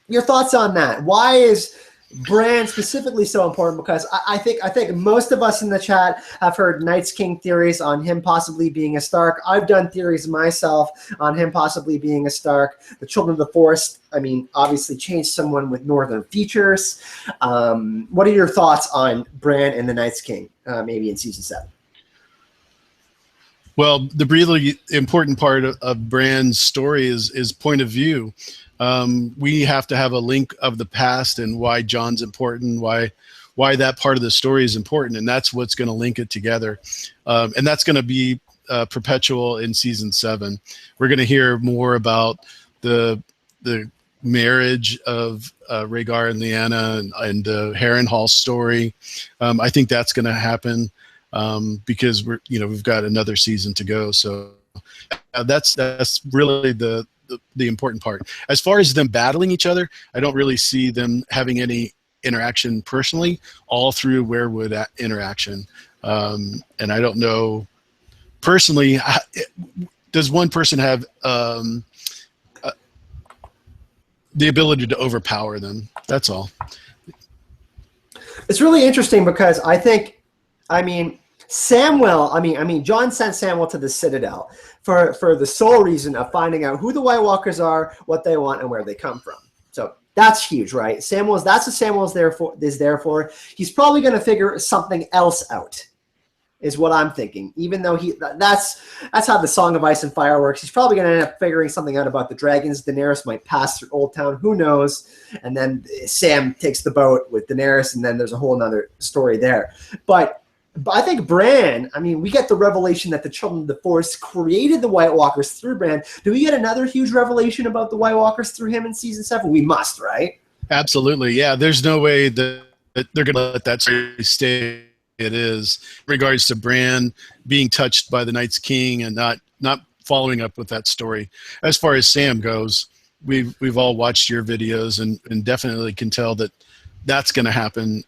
your thoughts on that? Why is Bran specifically so important because I think most of us in the chat have heard Night's King theories on him possibly being a Stark. I've done theories myself on him possibly being a Stark. The Children of the Forest, I mean, obviously changed someone with northern features. What are your thoughts on Bran and the Night's King, maybe in season 7? Well, the really important part of Bran's story is point of view. We have to have a link of the past and why Jon's important, why that part of the story is important, and that's what's going to link it together. And that's going to be perpetual in season 7. We're going to hear more about the marriage of Rhaegar and Lyanna and the Harrenhal story. I think that's going to happen because we've got another season to go. So that's really the important part. As far as them battling each other, I don't really see them having any interaction personally, all through Weirwood interaction. And I don't know personally, does one person have the ability to overpower them? That's all. It's really interesting because Jon sent Samwell to the Citadel for the sole reason of finding out who the White Walkers are, what they want, and where they come from. So that's huge, right? That's what Samwell's there for. He's probably going to figure something else out, is what I'm thinking. Even though that's how the Song of Ice and Fire works. He's probably going to end up figuring something out about the dragons. Daenerys might pass through Old Town, who knows? And then Sam takes the boat with Daenerys, and then there's a whole nother story there. But I think Bran, we get the revelation that the Children of the Forest created the White Walkers through Bran. Do we get another huge revelation about the White Walkers through him in season 7? We must, right? Absolutely, yeah. There's no way that they're going to let that story stay. It is in regards to Bran being touched by the Night's King and not following up with that story. As far as Sam goes, we've all watched your videos and definitely can tell that that's going to happen.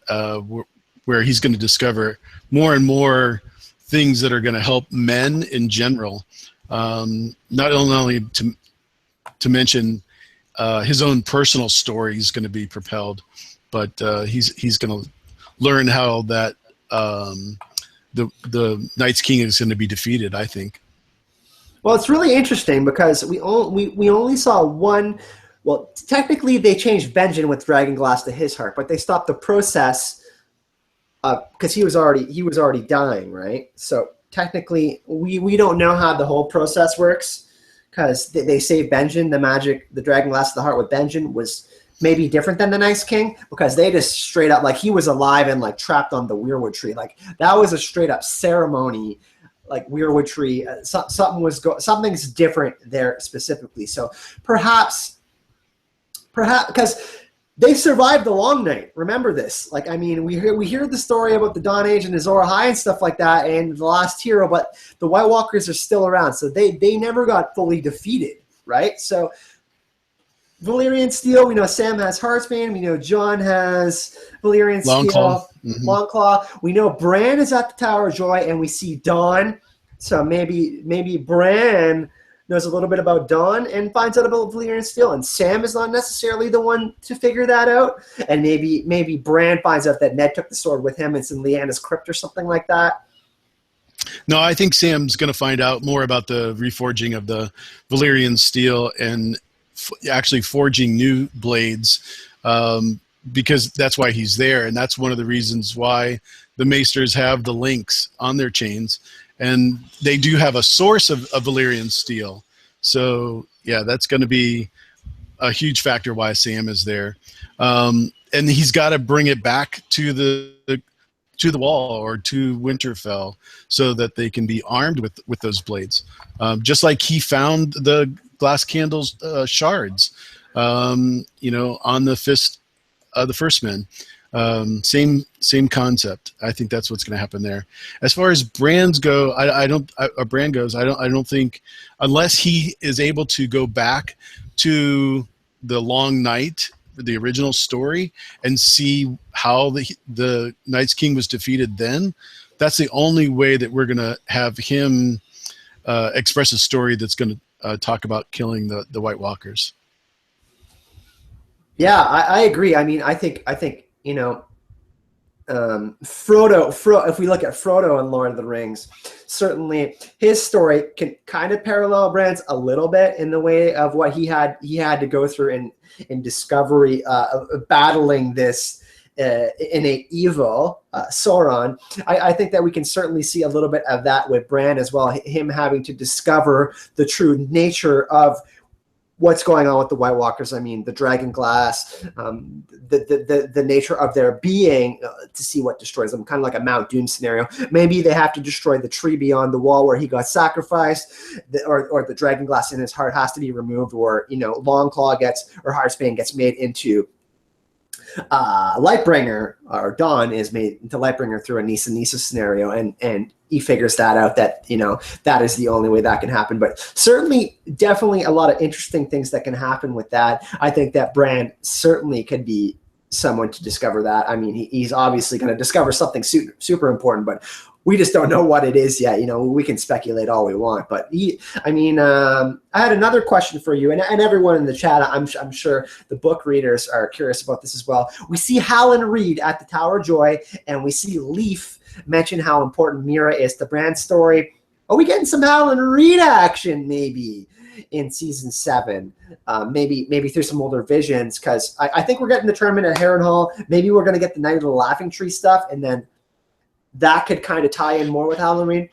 Where he's going to discover more and more things that are going to help men in general. Not only to mention his own personal story is going to be propelled, but he's going to learn how that the Night's King is going to be defeated, I think. Well, it's really interesting because we only saw one. Well, technically they changed Benjen with Dragonglass to his heart, but they stopped the process because he was already dying, right? So technically, we don't know how the whole process works because they say Benjen, the Dragonglass of the Heart with Benjen was maybe different than the Night's King because they just straight up, he was alive and trapped on the Weirwood tree. That was a straight up ceremony, Weirwood tree. Something's different there specifically. So perhaps because they survived the Long Night. Remember this. We hear the story about the Dawn Age and the Azor Ahai and stuff like that and the Last Hero, but the White Walkers are still around. So they never got fully defeated, right? So Valyrian Steel, we know Sam has Heartsbane. We know Jon has Valyrian Steel, Longclaw. We know Bran is at the Tower of Joy, and we see Dawn. So maybe Bran knows a little bit about Dawn and finds out about Valyrian Steel, and Sam is not necessarily the one to figure that out. And maybe Bran finds out that Ned took the sword with him. It's in Lyanna's crypt or something like that. No, I think Sam's going to find out more about the reforging of the Valyrian Steel and actually forging new blades because that's why he's there, and that's one of the reasons why the Maesters have the links on their chains, and they do have a source of Valyrian Steel. So yeah, that's going to be a huge factor why Sam is there, and he's got to bring it back to the wall or to Winterfell so that they can be armed with those blades, just like he found the glass candles shards on the fist the first men. Same concept. I think that's what's going to happen there. As far as brands go, I don't think, unless he is able to go back to the Long Night, the original story, and see how the Night's King was defeated then, that's the only way that we're going to have him express a story that's going to talk about killing the White Walkers. Yeah, I agree. I think you know, Frodo, if we look at Frodo in Lord of the Rings, certainly his story can kind of parallel Bran's a little bit in the way of what he had to go through in discovery, battling this innate evil, Sauron. I think that we can certainly see a little bit of that with Bran as well, him having to discover the true nature of what's going on with the White Walkers. I mean, the dragon glass, the nature of their being, to see what destroys them, kind of like a Mount Doom scenario. Maybe they have to destroy the tree beyond the wall where he got sacrificed, or the dragon glass in his heart has to be removed, or, you know, Longclaw or Heartsbane gets made into Lightbringer, or Dawn is made into Lightbringer through a Nissa scenario, and he figures that out, that, you know, that is the only way that can happen. But certainly, definitely a lot of interesting things that can happen with that. I think that Bran certainly could be someone to discover that. I mean, he's obviously going to discover something super important, but we just don't know what it is yet. You know, we can speculate all we want, but I had another question for you, and everyone in the chat. I'm sure the book readers are curious about this as well. We see Hallen Reed at the Tower of Joy, and we see Leaf mention how important Mira is to Bran's story. Are we getting some Hallen Reed action maybe in season 7? Maybe through some older visions, because I think we're getting the tournament at Harrenhal. Maybe we're going to get the Night of the Laughing Tree stuff, and then that could kind of tie in more with Hallen Reed.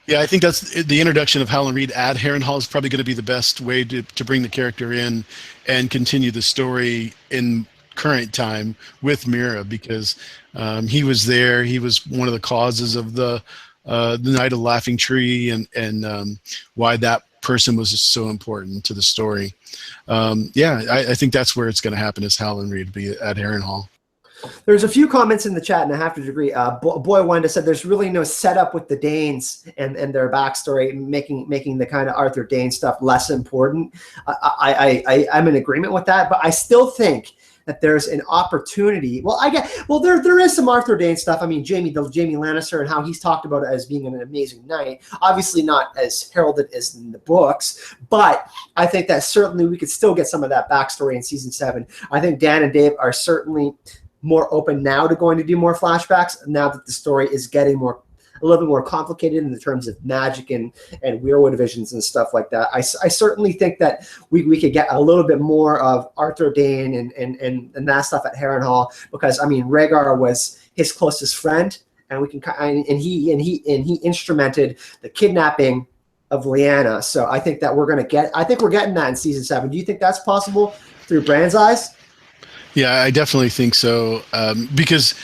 Yeah, I think that's the introduction of Hallen Reed at Harrenhal is probably going to be the best way to bring the character in and continue the story in current time with Mira, because he was there. He was one of the causes of the Night of the Laughing Tree, and why that person was just so important to the story. I think that's where it's going to happen, is Hallen Reed be at Harrenhal. There's a few comments in the chat, and I have to agree. Boy Wanda said there's really no setup with the Danes and their backstory, making the kind of Arthur Dane stuff less important. I'm in agreement with that, but I still think that there's an opportunity. There is some Arthur Dane stuff. I mean, Jamie Lannister, and how he's talked about it as being an amazing knight. Obviously not as heralded as in the books, but I think that certainly we could still get some of that backstory in season 7. I think Dan and Dave are certainly more open now to going to do more flashbacks, now that the story is getting a little bit more complicated in the terms of magic and weirwood visions and stuff like that. I certainly think that we could get a little bit more of Arthur Dane and that stuff at Harrenhal, because I mean, Rhaegar was his closest friend, and we can and he instrumented the kidnapping of Lyanna. So I think that we're getting that in season 7. Do you think that's possible through Bran's eyes? Yeah, I definitely think so, because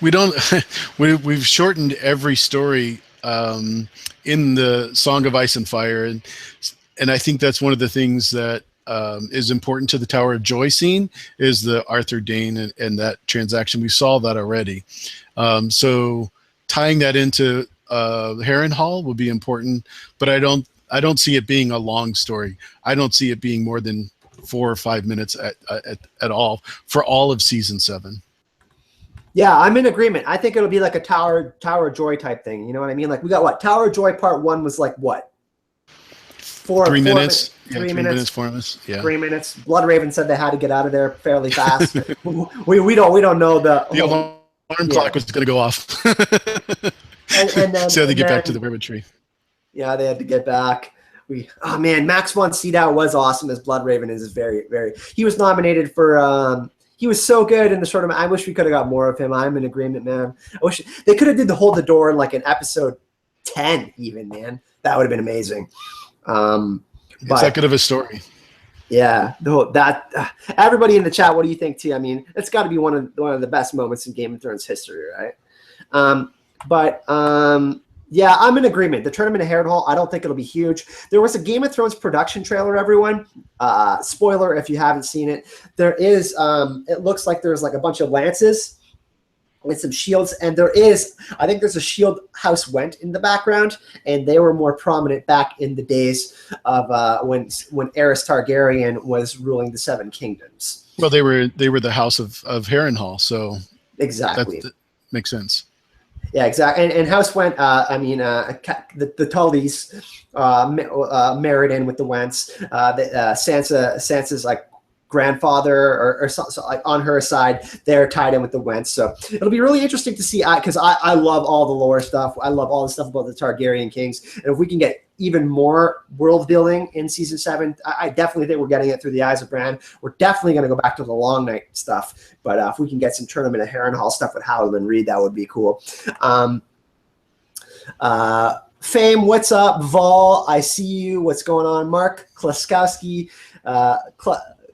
we've shortened every story in the Song of Ice and Fire, and I think that's one of the things that is important to the Tower of Joy scene, is the Arthur Dane and that transaction. We saw that already, so tying that into Harrenhal would be important, but I don't see it being a long story. I don't see it being more than 4 or 5 minutes at all for all of season 7. Yeah, I'm in agreement. I think it'll be like a Tower of Joy type thing. You know what I mean? Like, we got what? Tower of Joy Part 1 was like what? 3 minutes? 3 minutes. 4 minutes. Yeah. 3 minutes. Bloodraven said they had to get out of there fairly fast. we don't know the alarm clock was going to go off. and then, so they get back to the Weirwood Tree. Yeah, they had to get back. Max von Sydow was awesome as Bloodraven. Is very, very. He was nominated for. He was so good in the short amount. I wish we could have got more of him. I'm in agreement, man. I wish they could have did the Hold the Door in like an episode 10, even, man. That would have been amazing. It's that good of a story. Yeah, everybody in the chat, what do you think, T? I mean, it's got to be one of the best moments in Game of Thrones history, right? Yeah, I'm in agreement. The tournament at Harrenhal, I don't think it'll be huge. There was a Game of Thrones production trailer, everyone. Spoiler if you haven't seen it. There is, it looks like there's like a bunch of lances with some shields, and I think there's a shield House Went in the background, and they were more prominent back in the days of when Aerys Targaryen was ruling the Seven Kingdoms. Well, they were the House of Harrenhal, so exactly that makes sense. Yeah, exactly. And House Went, the Tullys married in with the Wents. Sansa's like grandfather or so like on her side, they're tied in with the Wentz. So it'll be really interesting to see, because I love all the lore stuff. I love all the stuff about the Targaryen kings. And if we can get even more world building in season 7, I definitely think we're getting it through the eyes of Bran. We're definitely going to go back to the Long Night stuff. But if we can get some Tournament of Harrenhal stuff with Howland and Reed, that would be cool. Fame, what's up? Vol, I see you. What's going on? Mark Klaskowski,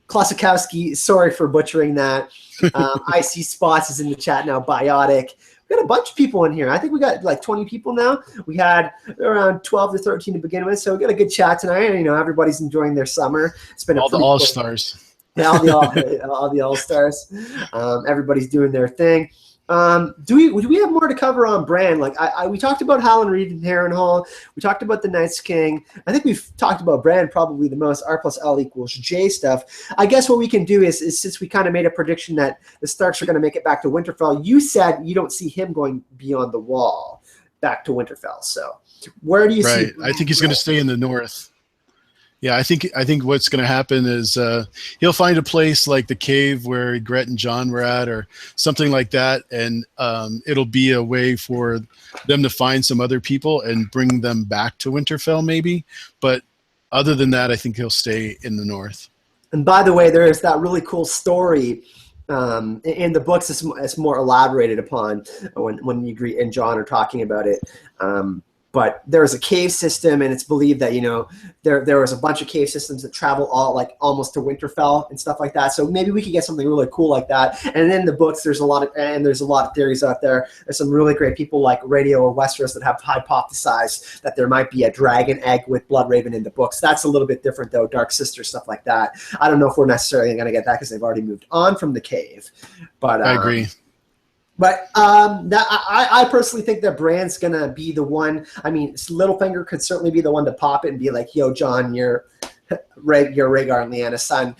Klasikowski, sorry for butchering that. I see Spots is in the chat now. Biotic. We got a bunch of people in here. I think we got like 20 people now. We had around 12 to 13 to begin with, so we got a good chat tonight. And, everybody's enjoying their summer. It's been all the all-stars. Yeah, all the all-stars. Everybody's doing their thing. Do we have more to cover on Bran? Like we talked about Howland Reed and Harrenhal. We talked about the Night's King. I think we've talked about Bran probably the most. R+L=J stuff. I guess what we can do is since we kind of made a prediction that the Starks are going to make it back to Winterfell, you said you don't see him going beyond the wall back to Winterfell. So where do you see? Right. I think he's going to stay in the north. Yeah, I think what's going to happen is he'll find a place like the cave where Gret and John were at, or something like that, and it'll be a way for them to find some other people and bring them back to Winterfell, maybe. But other than that, I think he'll stay in the north. And by the way, there is that really cool story in the books. It's more elaborated upon when Ygritte and John are talking about it. But there is a cave system, and it's believed that there was a bunch of cave systems that travel almost to Winterfell and stuff like that. So maybe we could get something really cool like that. And in the books, there's a lot of theories out there. There's some really great people like Radio or Westeros that have hypothesized that there might be a dragon egg with Bloodraven in the books. That's a little bit different though. Dark Sister, stuff like that. I don't know if we're necessarily going to get that because they've already moved on from the cave. But I agree. But I personally think that Bran's going to be the one. I mean, Littlefinger could certainly be the one to pop it and be like, yo, John, you're Rhaegar and Lyanna's son,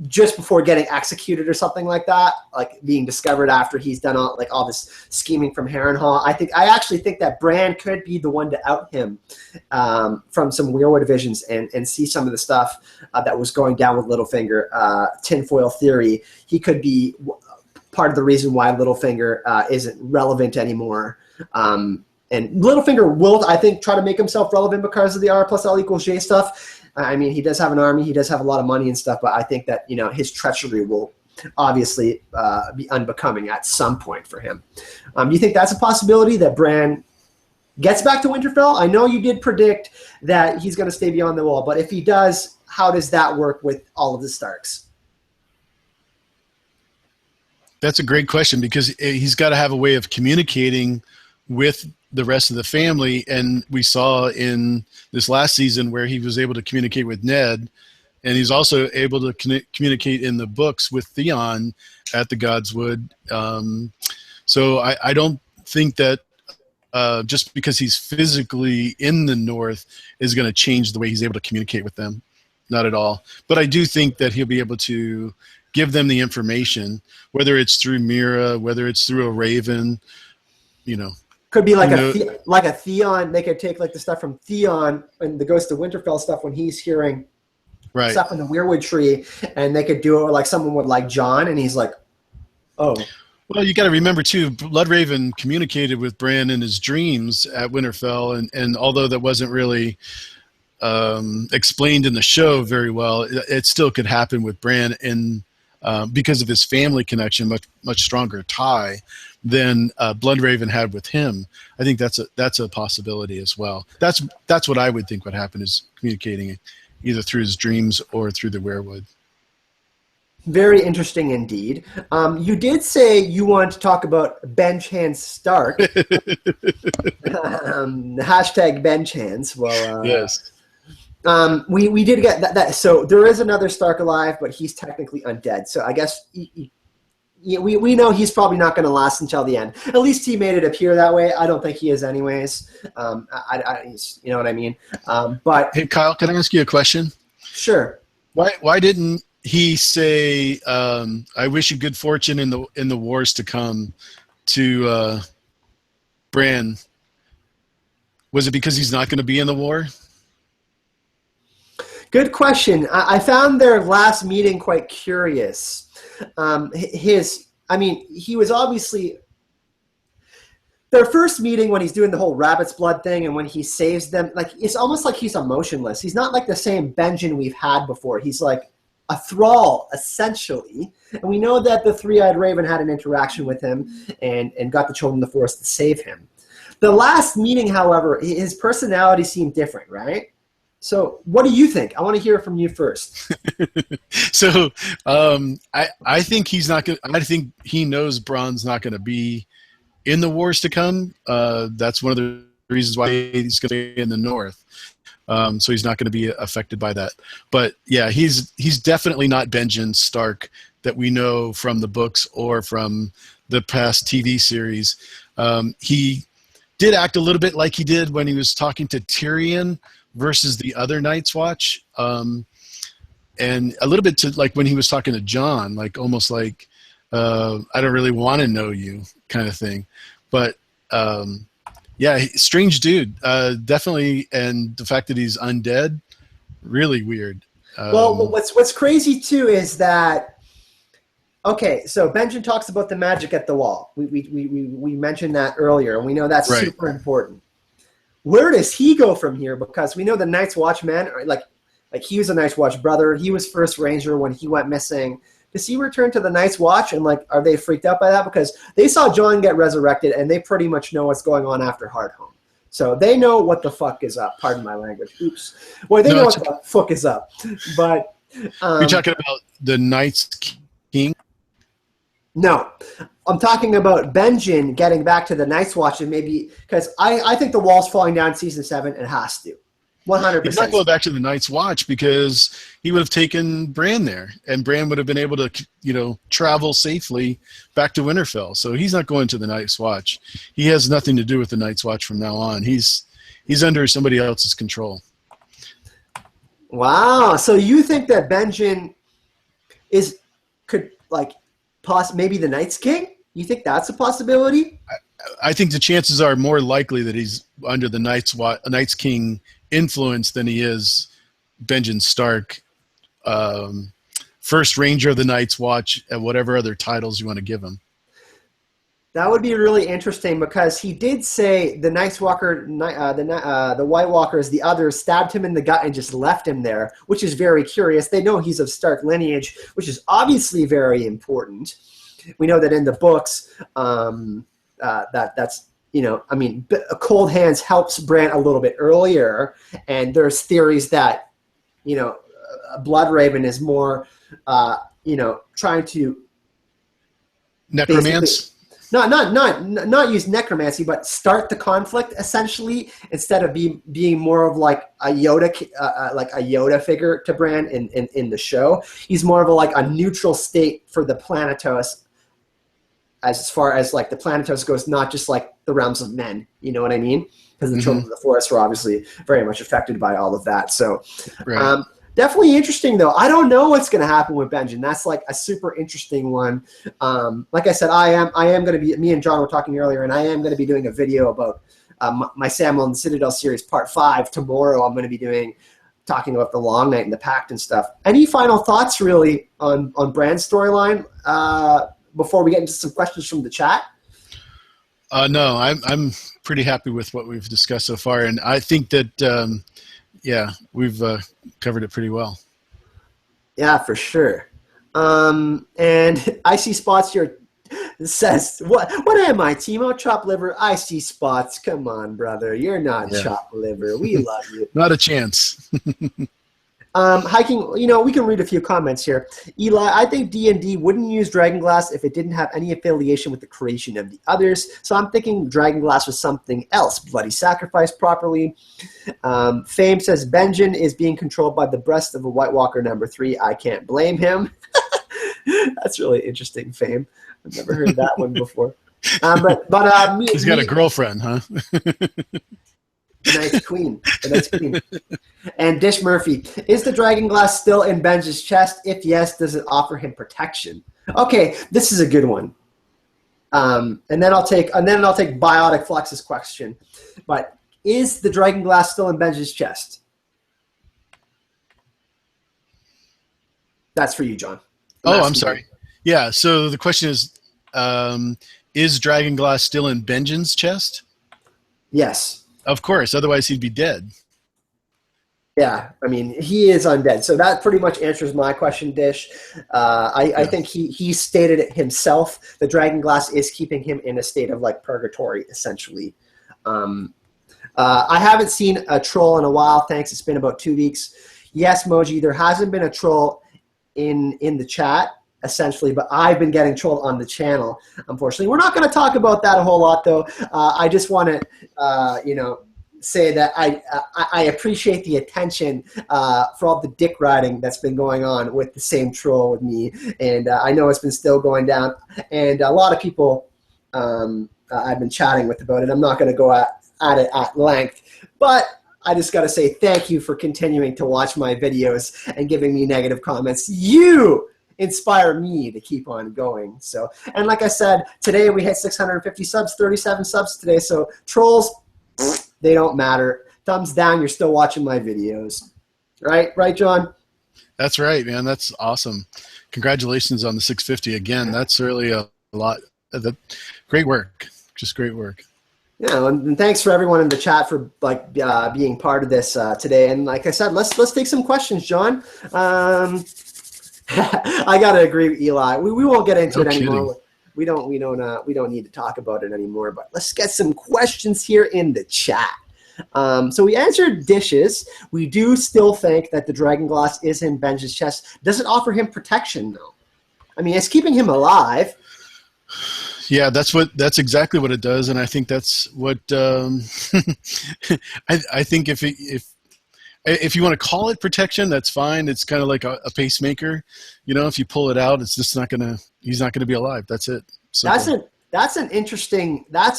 just before getting executed or something like that, like being discovered after he's done all this scheming from Harrenhal. I actually think that Bran could be the one to out him from some weirwood visions and see some of the stuff that was going down with Littlefinger. Tinfoil theory, he could be part of the reason why Littlefinger isn't relevant anymore. And Littlefinger will, I think, try to make himself relevant because of the R+L=J stuff. I mean, he does have an army, he does have a lot of money and stuff, but I think that his treachery will obviously be unbecoming at some point for him. Do you think that's a possibility that Bran gets back to Winterfell? I know you did predict that he's going to stay beyond the wall, but if he does, how does that work with all of the Starks? That's a great question, because he's got to have a way of communicating with the rest of the family. And we saw in this last season where he was able to communicate with Ned, and he's also able to communicate in the books with Theon at the Godswood. So I don't think that just because he's physically in the north is going to change the way he's able to communicate with them. Not at all. But I do think that he'll be able to give them the information, whether it's through Mira, whether it's through a Raven, Could be like a Theon. They could take like the stuff from Theon and the Ghost of Winterfell stuff when he's hearing stuff in the Weirwood tree, and they could do it like someone would like John, and he's like, oh. Well, you got to remember too, Bloodraven communicated with Bran in his dreams at Winterfell, and although that wasn't really explained in the show very well, it still could happen with Bran, and because of his family connection, much stronger tie than Bloodraven had with him. I think that's a possibility as well. That's what I would think would happen, is communicating either through his dreams or through the Weirwood. Very interesting indeed. You did say you wanted to talk about Benjen Stark. Hashtag Benjans. Well, yes. We did get that. So there is another Stark alive, but he's technically undead. So I guess we know he's probably not going to last until the end. At least he made it appear that way. I don't think he is anyways. You know what I mean? But hey, Kyle, can I ask you a question? Sure. Why didn't he say, "I wish you good fortune in the wars to come," to Bran? Was it because he's not going to be in the war? Good question. I found their last meeting quite curious. He was obviously their first meeting when he's doing the whole rabbit's blood thing and when he saves them. Like it's almost like he's emotionless. He's not like the same Benjen we've had before. He's like a thrall essentially, and we know that the three-eyed raven had an interaction with him and got the children of the forest to save him. The last meeting, however, his personality seemed different, right? So what do you think? I want to hear from you first. So I think he's not going. I think he knows Bronn's not going to be in the wars to come. That's one of the reasons why he's going to be in the north. So he's not going to be affected by that. But yeah, he's definitely not Benjen Stark that we know from the books or from the past TV series. He did act a little bit like he did when he was talking to Tyrion versus the other Night's Watch, and a little bit to like when he was talking to Jon, like almost like I don't really want to know you kind of thing. But yeah, strange dude, definitely, and the fact that he's undead, really weird. Well, what's crazy too is that. Okay, so Benjen talks about the magic at the wall. We mentioned that earlier, and we know that's right. Super important. Where does he go from here? Because we know the Night's Watch men, like he was a Night's Watch brother. He was first ranger when he went missing. Does he return to the Night's Watch? And like, are they freaked out by that? Because they saw Jon get resurrected, and they pretty much know what's going on after Hardhome. So they know what the fuck is up. Pardon my language. Oops. Well, they know what the fuck is up. But you're talking about the Night's King. No, I'm talking about Benjen getting back to the Night's Watch, and maybe because I think the wall's falling down in season 7. It has to, 100%. He's not going back to the Night's Watch because he would have taken Bran there, and Bran would have been able to, travel safely back to Winterfell. So he's not going to the Night's Watch. He has nothing to do with the Night's Watch from now on. He's under somebody else's control. Wow. So you think that Benjen could maybe the Night's King? You think that's a possibility? I think the chances are more likely that he's under the Night's King influence than he is Benjen Stark, first Ranger of the Night's Watch, and whatever other titles you want to give him. That would be really interesting because he did say the Night's Walker, the White Walkers, the others, stabbed him in the gut and just left him there, which is very curious. They know he's of Stark lineage, which is obviously very important. We know that in the books, that's Cold Hands helps Bran a little bit earlier, and there's theories that Blood Raven is more trying to necromance. Not use necromancy, but start the conflict essentially instead of being more of like a Yoda figure to Bran in the show. He's more of a neutral state for the Planetos, as far as like the Planetos goes, not just like the realms of men. You know what I mean? Because the children of the forest were obviously very much affected by all of that. So. Right. Definitely interesting, though. I don't know what's going to happen with Benjen. That's like a super interesting one. Like I said, I am going to be. Me and Jon were talking earlier, and I am going to be doing a video about my Samwell and the Citadel series, Part 5 tomorrow. I'm going to be talking about the Long Night and the Pact and stuff. Any final thoughts, really, on Bran's storyline before we get into some questions from the chat? No, I'm pretty happy with what we've discussed so far, and I think that. Yeah, we've covered it pretty well. Yeah, for sure. And I see Spots here says, what am I, Timo? Chop liver? I see Spots. Come on, brother. You're not chop liver. We love you. Not a chance. Hiking, we can read a few comments here. Eli, I think D&D wouldn't use Dragonglass if it didn't have any affiliation with the creation of the others. So I'm thinking Dragonglass was something else. Bloody Sacrifice properly. Fame says Benjen is being controlled by the breast of a White Walker number 3. I can't blame him. That's really interesting, Fame. I've never heard that one before. He's got a girlfriend, huh? The Night's Queen. And Dish Murphy, is the Dragonglass still in Benjen's chest? If yes, does it offer him protection? Okay, this is a good one. And then I'll take Biotic Flux's question. But is the Dragonglass still in Benjen's chest? That's for you, John. Oh, I'm sorry. Yeah, so the question is Dragonglass still in Benjen's chest? Yes. Of course, otherwise he'd be dead. Yeah, I mean, he is undead. So that pretty much answers my question, Dish. I think he stated it himself. The Dragonglass is keeping him in a state of like purgatory, essentially. I haven't seen a troll in a while. Thanks. It's been about 2 weeks. Yes, Moji, there hasn't been a troll in the chat, essentially, but I've been getting trolled on the channel, unfortunately. We're not going to talk about that a whole lot, though. I just want to, say that I appreciate the attention for all the dick riding that's been going on with the same troll with me, and I know it's been still going down, and a lot of people I've been chatting with about it. I'm not going to go at it at length, but I just got to say thank you for continuing to watch my videos and giving me negative comments. You inspire me to keep on going. So, and like I said, today we hit 650 subs, 37 subs today, so trolls, they don't matter. Thumbs down, you're still watching my videos. Right, John? That's right, man. That's awesome. Congratulations on the 650 again. That's really a lot. Great work. Just great work. Yeah, and thanks for everyone in the chat for like being part of this today. And like I said, let's take some questions, John. I gotta agree with Eli. We won't get into it anymore. We don't need to talk about it anymore, but let's get some questions here in the chat. So we answered dishes. We do still think that the Dragonglass is in Benjen's chest. Does it offer him protection, though? I mean, it's keeping him alive. Yeah, that's exactly what it does, and I think that's what I think if you want to call it protection, that's fine. It's kind of like a pacemaker. If you pull it out, it's just he's not gonna be alive. That's it. Simple. That's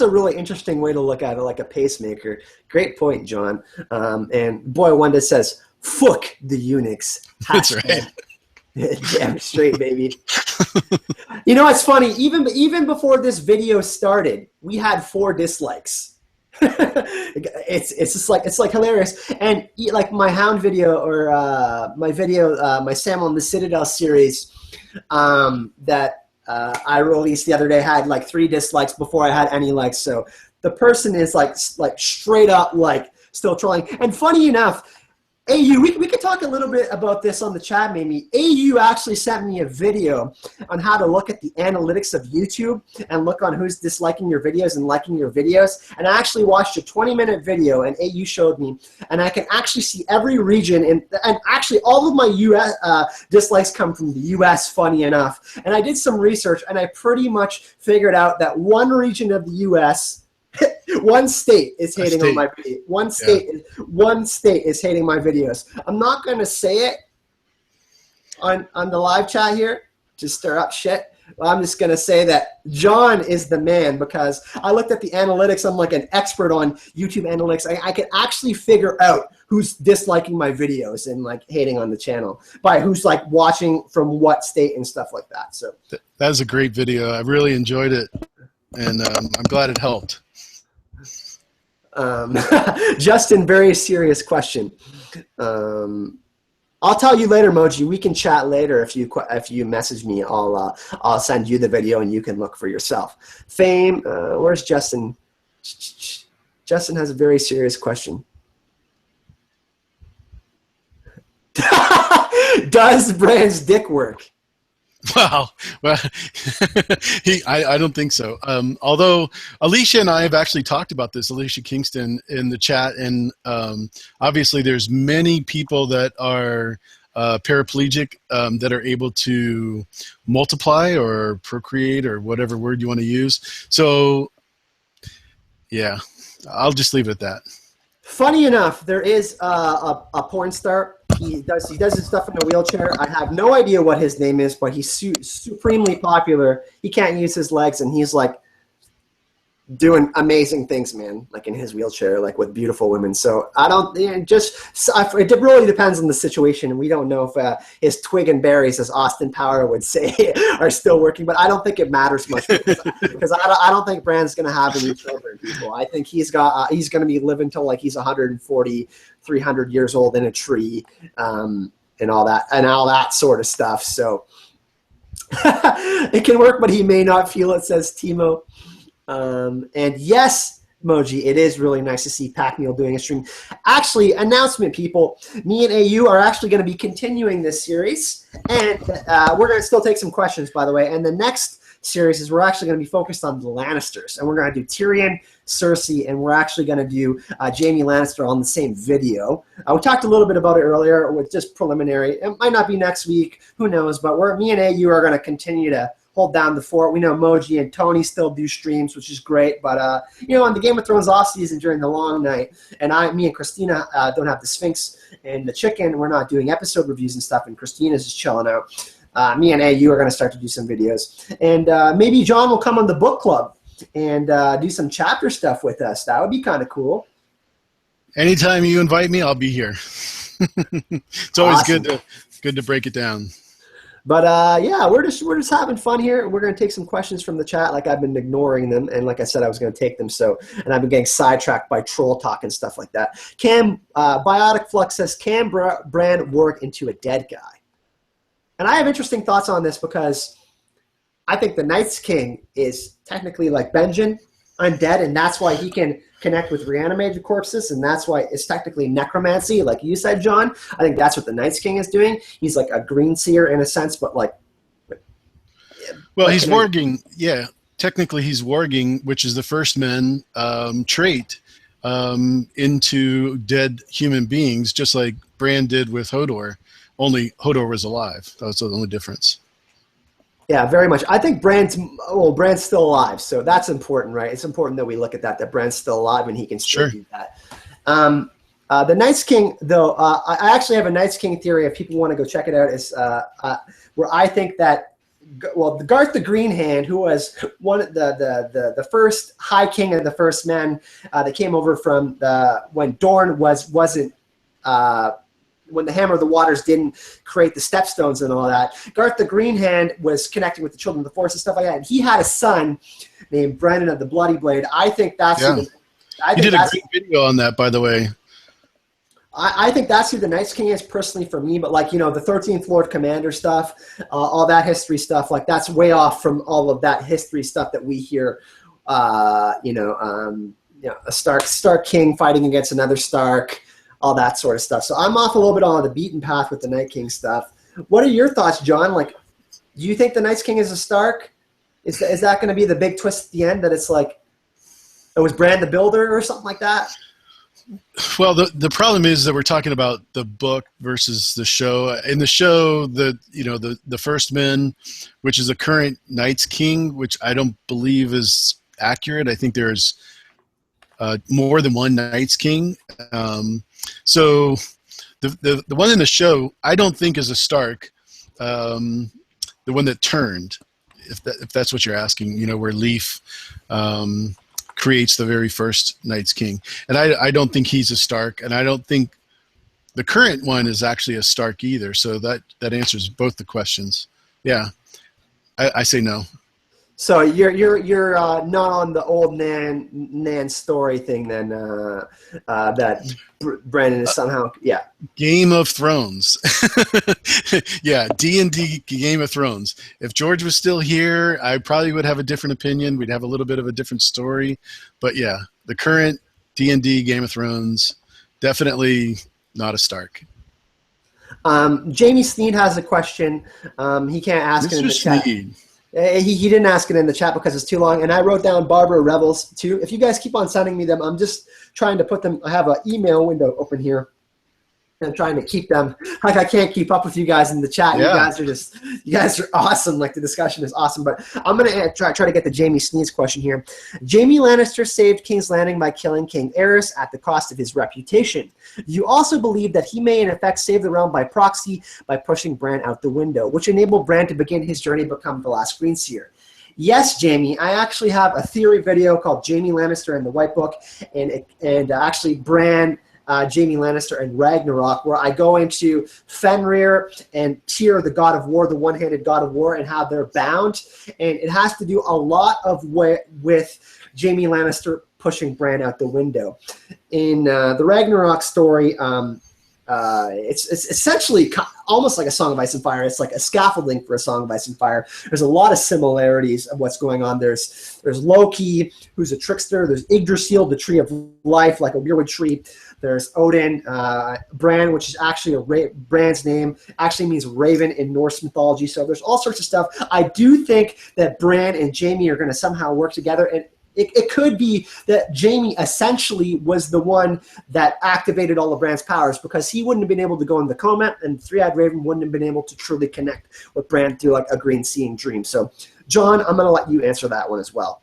a really interesting way to look at it, like a pacemaker. Great point, John. And boy, one that says, "Fuck the eunuchs." That's right. Damn straight, baby. It's funny. Even before this video started, we had 4 dislikes. It's like hilarious. And like my Hound video or my Sam on the Citadel series that I released the other day had like 3 dislikes before I had any likes. So the person is like straight up like still trolling. And funny enough, AU, we could talk a little bit about this on the chat maybe. AU actually sent me a video on how to look at the analytics of YouTube and look on who's disliking your videos and liking your videos. And I actually watched a 20-minute video, and AU showed me, and I can actually see every region, and actually all of my US dislikes come from the US, funny enough. And I did some research, and I pretty much figured out that one region of the US, one state is hating on my video. One state is hating my videos. I'm not going to say it on the live chat here to stir up shit. Well, I'm just going to say that John is the man, because I looked at the analytics. I'm like an expert on YouTube analytics. I can actually figure out who's disliking my videos and like hating on the channel by who's like watching from what state and stuff like that. So that was a great video. I really enjoyed it, and I'm glad it helped. Justin, very serious question. I'll tell you later, Moji. We can chat later if you message me. I'll send you the video and you can look for yourself. Fame, where's Justin? Justin has a very serious question. Does Brand's dick work? Well, I don't think so. Although Alicia and I have actually talked about this, Alicia Kingston, in the chat, and obviously there's many people that are paraplegic that are able to multiply or procreate or whatever word you want to use. So, yeah, I'll just leave it at that. Funny enough, there is a porn star. He does his stuff in a wheelchair. I have no idea what his name is, but he's supremely popular. He can't use his legs, and he's like doing amazing things, man, like in his wheelchair, like with beautiful women. So I don't, it really depends on the situation. And we don't know if his twig and berries, as Austin Power would say, are still working, but I don't think it matters much because I don't think Brand's going to have any children, people. I think he's going to be living till like he's 140, 300 years old in a tree. and all that sort of stuff. So it can work, but he may not feel it, says Timo. And yes, Moji, it is really nice to see Packmule doing a stream. Actually, announcement, people. Me and AU are actually going to be continuing this series, and we're going to still take some questions, by the way. And the next series is we're actually going to be focused on the Lannisters, and we're going to do Tyrion, Cersei, and we're actually going to do Jamie Lannister on the same video. We talked a little bit about it earlier with just preliminary. It might not be next week, who knows, but me and AU are going to continue to hold down the fort. We know Moji and Tony still do streams, which is great, but on the Game of Thrones off season during the long night, and me and Christina don't have the Sphinx and the chicken. We're not doing episode reviews and stuff, and Christina's just chilling out. Me and AU are going to start to do some videos. And maybe John will come on the book club and do some chapter stuff with us. That would be kind of cool. Anytime you invite me, I'll be here. It's always awesome. good to break it down. But yeah, we're just having fun here. We're going to take some questions from the chat. Like, I've been ignoring them, and like I said, I was going to take them. And I've been getting sidetracked by troll talk and stuff like that. Biotic Flux says, can Bran work into a dead guy? And I have interesting thoughts on this because I think the Night's King is technically like Benjen, undead, and that's why he can connect with reanimated corpses, and that's why it's technically necromancy, like you said, John. I think that's what the Night's King is doing. He's like a green seer in a sense, but like... Well, he's warging. Yeah, technically he's warging, which is the first men trait into dead human beings, just like Bran did with Hodor. Only Hodor was alive. That was the only difference. Yeah, very much. I think Bran's still alive, so that's important, right? It's important that we look at that Bran's still alive and he can still do that. The Night's King, though, I actually have a Night's King theory. If people want to go check it out, is where I think that, well, Garth the Green Hand, who was one of the first High King of the First Men that came over from when Dorne wasn't. When the Hammer of the Waters didn't create the stepstones and all that, Garth the Green Hand was connecting with the Children of the Forest and stuff like that. And he had a son named Brennan of the Bloody Blade. I think that's he did a great video on that, by the way. I think that's who the Night's King is personally for me. But like, the 13th Lord Commander stuff, all that history stuff, like that's way off from all of that history stuff that we hear. A Stark King fighting against another Stark. All that sort of stuff. So I'm off a little bit on the beaten path with the Night King stuff. What are your thoughts, John? Like, do you think the Night's King is a Stark? Is that going to be the big twist at the end, that it's like it was Bran the Builder or something like that? Well, the problem is that we're talking about the book versus the show. In the show, the First Men, which is the current Night's King, which I don't believe is accurate. I think there's more than one Night's King. So the one in the show, I don't think is a Stark. The one that turned, if that's what you're asking, where Leaf creates the very first Night's King. And I don't think he's a Stark, and I don't think the current one is actually a Stark either. So that answers both the questions. Yeah, I say no. So you're not on the old Nan story thing then, that Brandon is somehow, yeah. Game of Thrones. Yeah, D&D Game of Thrones. If George was still here, I probably would have a different opinion. We'd have a little bit of a different story. But yeah, the current D&D Game of Thrones, definitely not a Stark. Jamie Sneed has a question. He can't ask it in the chat. He didn't ask it in the chat because it's too long, and I wrote down Barbara Rebels too. If you guys keep on sending me them, I'm just trying to put them. I have an email window open here. I'm trying to keep them. Like, I can't keep up with you guys in the chat. Yeah. You guys are awesome. Like, the discussion is awesome. But I'm gonna try to get the Jamie Sneeze question here. Jamie Lannister saved King's Landing by killing King Aerys at the cost of his reputation. You also believe that he may in effect save the realm by proxy by pushing Bran out the window, which enabled Bran to begin his journey to become the last Green Seer. Yes, Jamie. I actually have a theory video called Jamie Lannister and the White Book, and actually Bran. Jamie Lannister and Ragnarok, where I go into Fenrir and Tyr, the god of war, the one-handed god of war, and how they're bound. And it has to do a lot of with Jamie Lannister pushing Bran out the window. In the Ragnarok story, it's essentially almost like a Song of Ice and Fire. It's like a scaffolding for a Song of Ice and Fire. There's a lot of similarities of what's going on. There's Loki, who's a trickster. There's Yggdrasil, the tree of life, like a weirwood tree. There's Odin. Bran, which is actually Bran's name, actually means raven in Norse mythology. So there's all sorts of stuff. I do think that Bran and Jamie are going to somehow work together, and it could be that Jamie essentially was the one that activated all of Bran's powers, because he wouldn't have been able to go in the coma, and Three-Eyed Raven wouldn't have been able to truly connect with Bran through like a green seeing dream. So, John, I'm going to let you answer that one as well.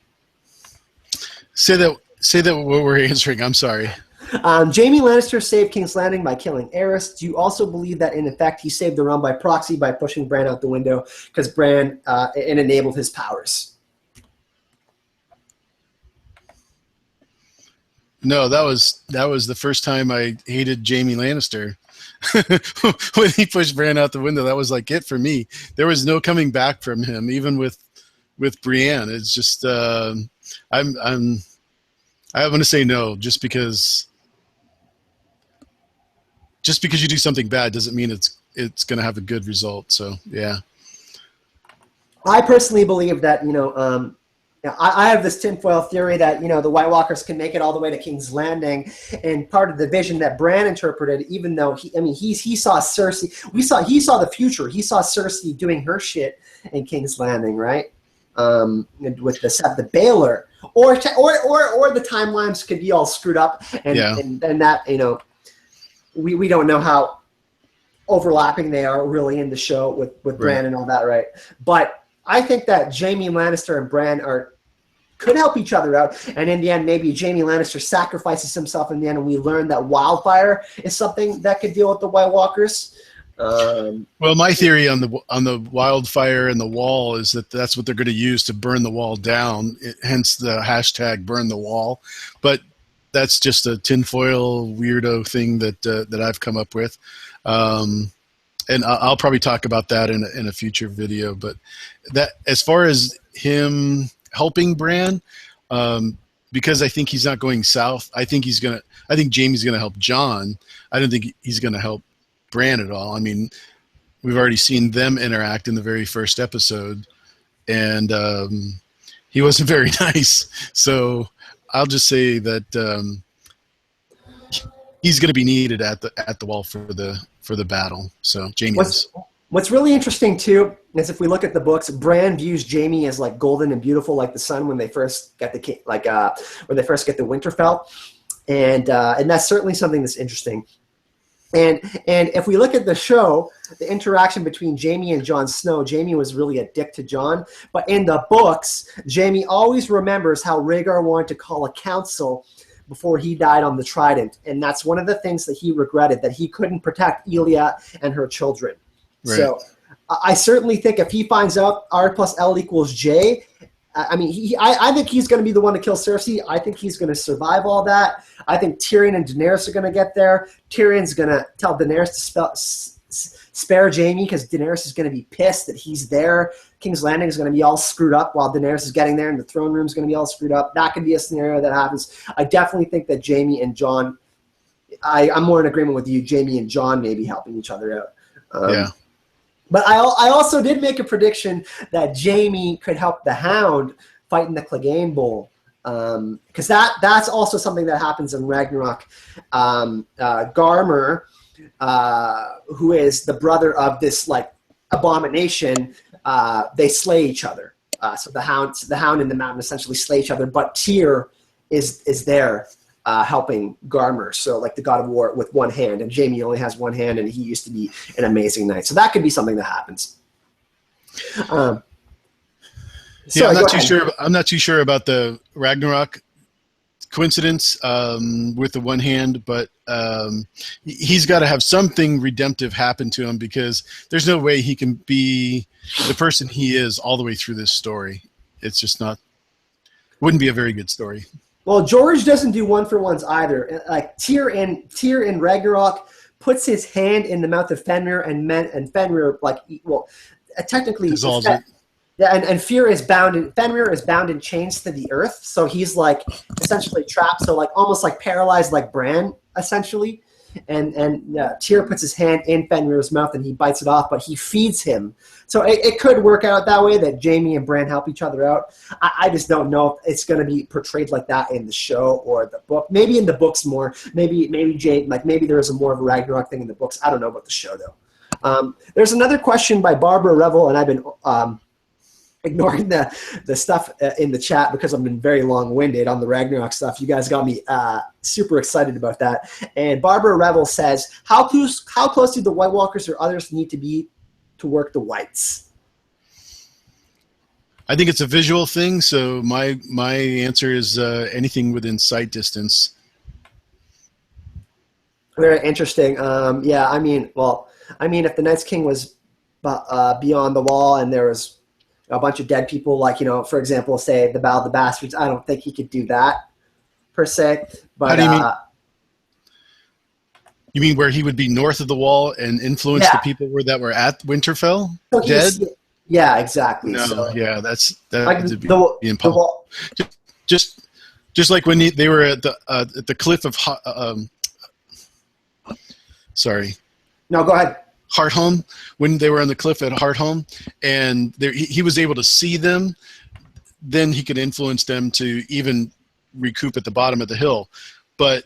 Say that what we're answering. I'm sorry. Jamie Lannister saved King's Landing by killing Aerys. Do you also believe that, in effect, he saved the realm by proxy by pushing Bran out the window because Bran it enabled his powers? No, that was the first time I hated Jamie Lannister. When he pushed Bran out the window, that was like it for me. There was no coming back from him, even with Brienne. It's just I'm going to say no, just because you do something bad doesn't mean it's going to have a good result. So yeah. I personally believe that I have this tinfoil theory that, the White Walkers can make it all the way to King's Landing, and part of the vision that Bran interpreted, even though he saw Cersei, he saw the future. He saw Cersei doing her shit in King's Landing, right? With the Baelor, or the timelines could be all screwed up, and that, we don't know how overlapping they are really in the show with Bran and all that, right? But I think that Jamie Lannister and Bran could help each other out, and in the end, maybe Jamie Lannister sacrifices himself in the end, and we learn that wildfire is something that could deal with the White Walkers. Well, my theory on the wildfire and the wall is that that's what they're going to use to burn the wall down. Hence the hashtag burn the wall. But that's just a tinfoil weirdo thing that I've come up with. And I'll probably talk about that in a future video. But that, as far as him helping Bran, because I think he's not going south. I think Jamie's gonna help Jon. I don't think he's gonna help Bran at all. I mean, we've already seen them interact in the very first episode, and he wasn't very nice. So I'll just say that he's going to be needed at the wall for the battle. So Jamie is. What's really interesting too is if we look at the books, Bran views Jamie as like golden and beautiful, like the sun when they first get the Winterfell, and that's certainly something that's interesting. And if we look at the show, the interaction between Jamie and Jon Snow, Jamie was really a dick to Jon, but in the books, Jamie always remembers how Rhaegar wanted to call a council before he died on the Trident, and that's one of the things that he regretted, that he couldn't protect Elia and her children. Right. So I certainly think if he finds out R plus L equals J, I think he's going to be the one to kill Cersei. I think he's going to survive all that. I think Tyrion and Daenerys are going to get there. Tyrion's going to tell Daenerys to spare Jamie because Daenerys is going to be pissed that he's there. King's Landing is going to be all screwed up while Daenerys is getting there, and the throne room is going to be all screwed up. That could be a scenario that happens. I definitely think that Jamie and Jon, I'm more in agreement with you, Jamie and Jon maybe helping each other out. Yeah. But I also did make a prediction that Jamie could help the Hound fight in the Clegane Bowl, because that's also something that happens in Ragnarok. Garmer, who is the brother of this like abomination, they slay each other. So the Hound and the Mountain essentially slay each other, but Tyr is there. Helping Garmer, so like the God of War with one hand, and Jamie only has one hand, and he used to be an amazing knight. So that could be something that happens. I'm not too sure about the Ragnarok coincidence with the one hand, but he's got to have something redemptive happen to him, because there's no way he can be the person he is all the way through this story. It's just wouldn't be a very good story. Well, George doesn't do one-for-ones either. Like Tyr in Ragnarok puts his hand in the mouth of Fenrir, and Fenrir technically dissolves it. Yeah, and Fenrir is bound in chains to the earth, so he's like essentially trapped, so like almost like paralyzed, like Bran essentially. and Tyr puts his hand in Fenrir's mouth and he bites it off, but he feeds him. So it could work out that way, that Jamie and Bran help each other out. I just don't know if it's going to be portrayed like that in the show or the book. Maybe in the books more. Maybe there is more of a Ragnarok thing in the books. I don't know about the show though. There's another question by Barbara Revel, and I've been ignoring the stuff in the chat because I've been very long-winded on the Ragnarok stuff. You guys got me super excited about that. And Barbara Revel says, how close do the White Walkers or others need to be to work the whites? I think it's a visual thing, so my answer is anything within sight distance. Very interesting. Yeah, I mean, if the Night's King was beyond the wall and there was a bunch of dead people, like, for example, say the Battle of the Bastards, I don't think he could do that per se. But how do you mean? You mean where he would be north of the wall and influence the people that were at Winterfell dead? Yeah, exactly. No, so, yeah, that like would be impossible. Just like when they were at the cliff of sorry. No, go ahead. Hardhome, when they were on the cliff at Hardhome, and he was able to see them, then he could influence them to even recoup at the bottom of the hill. But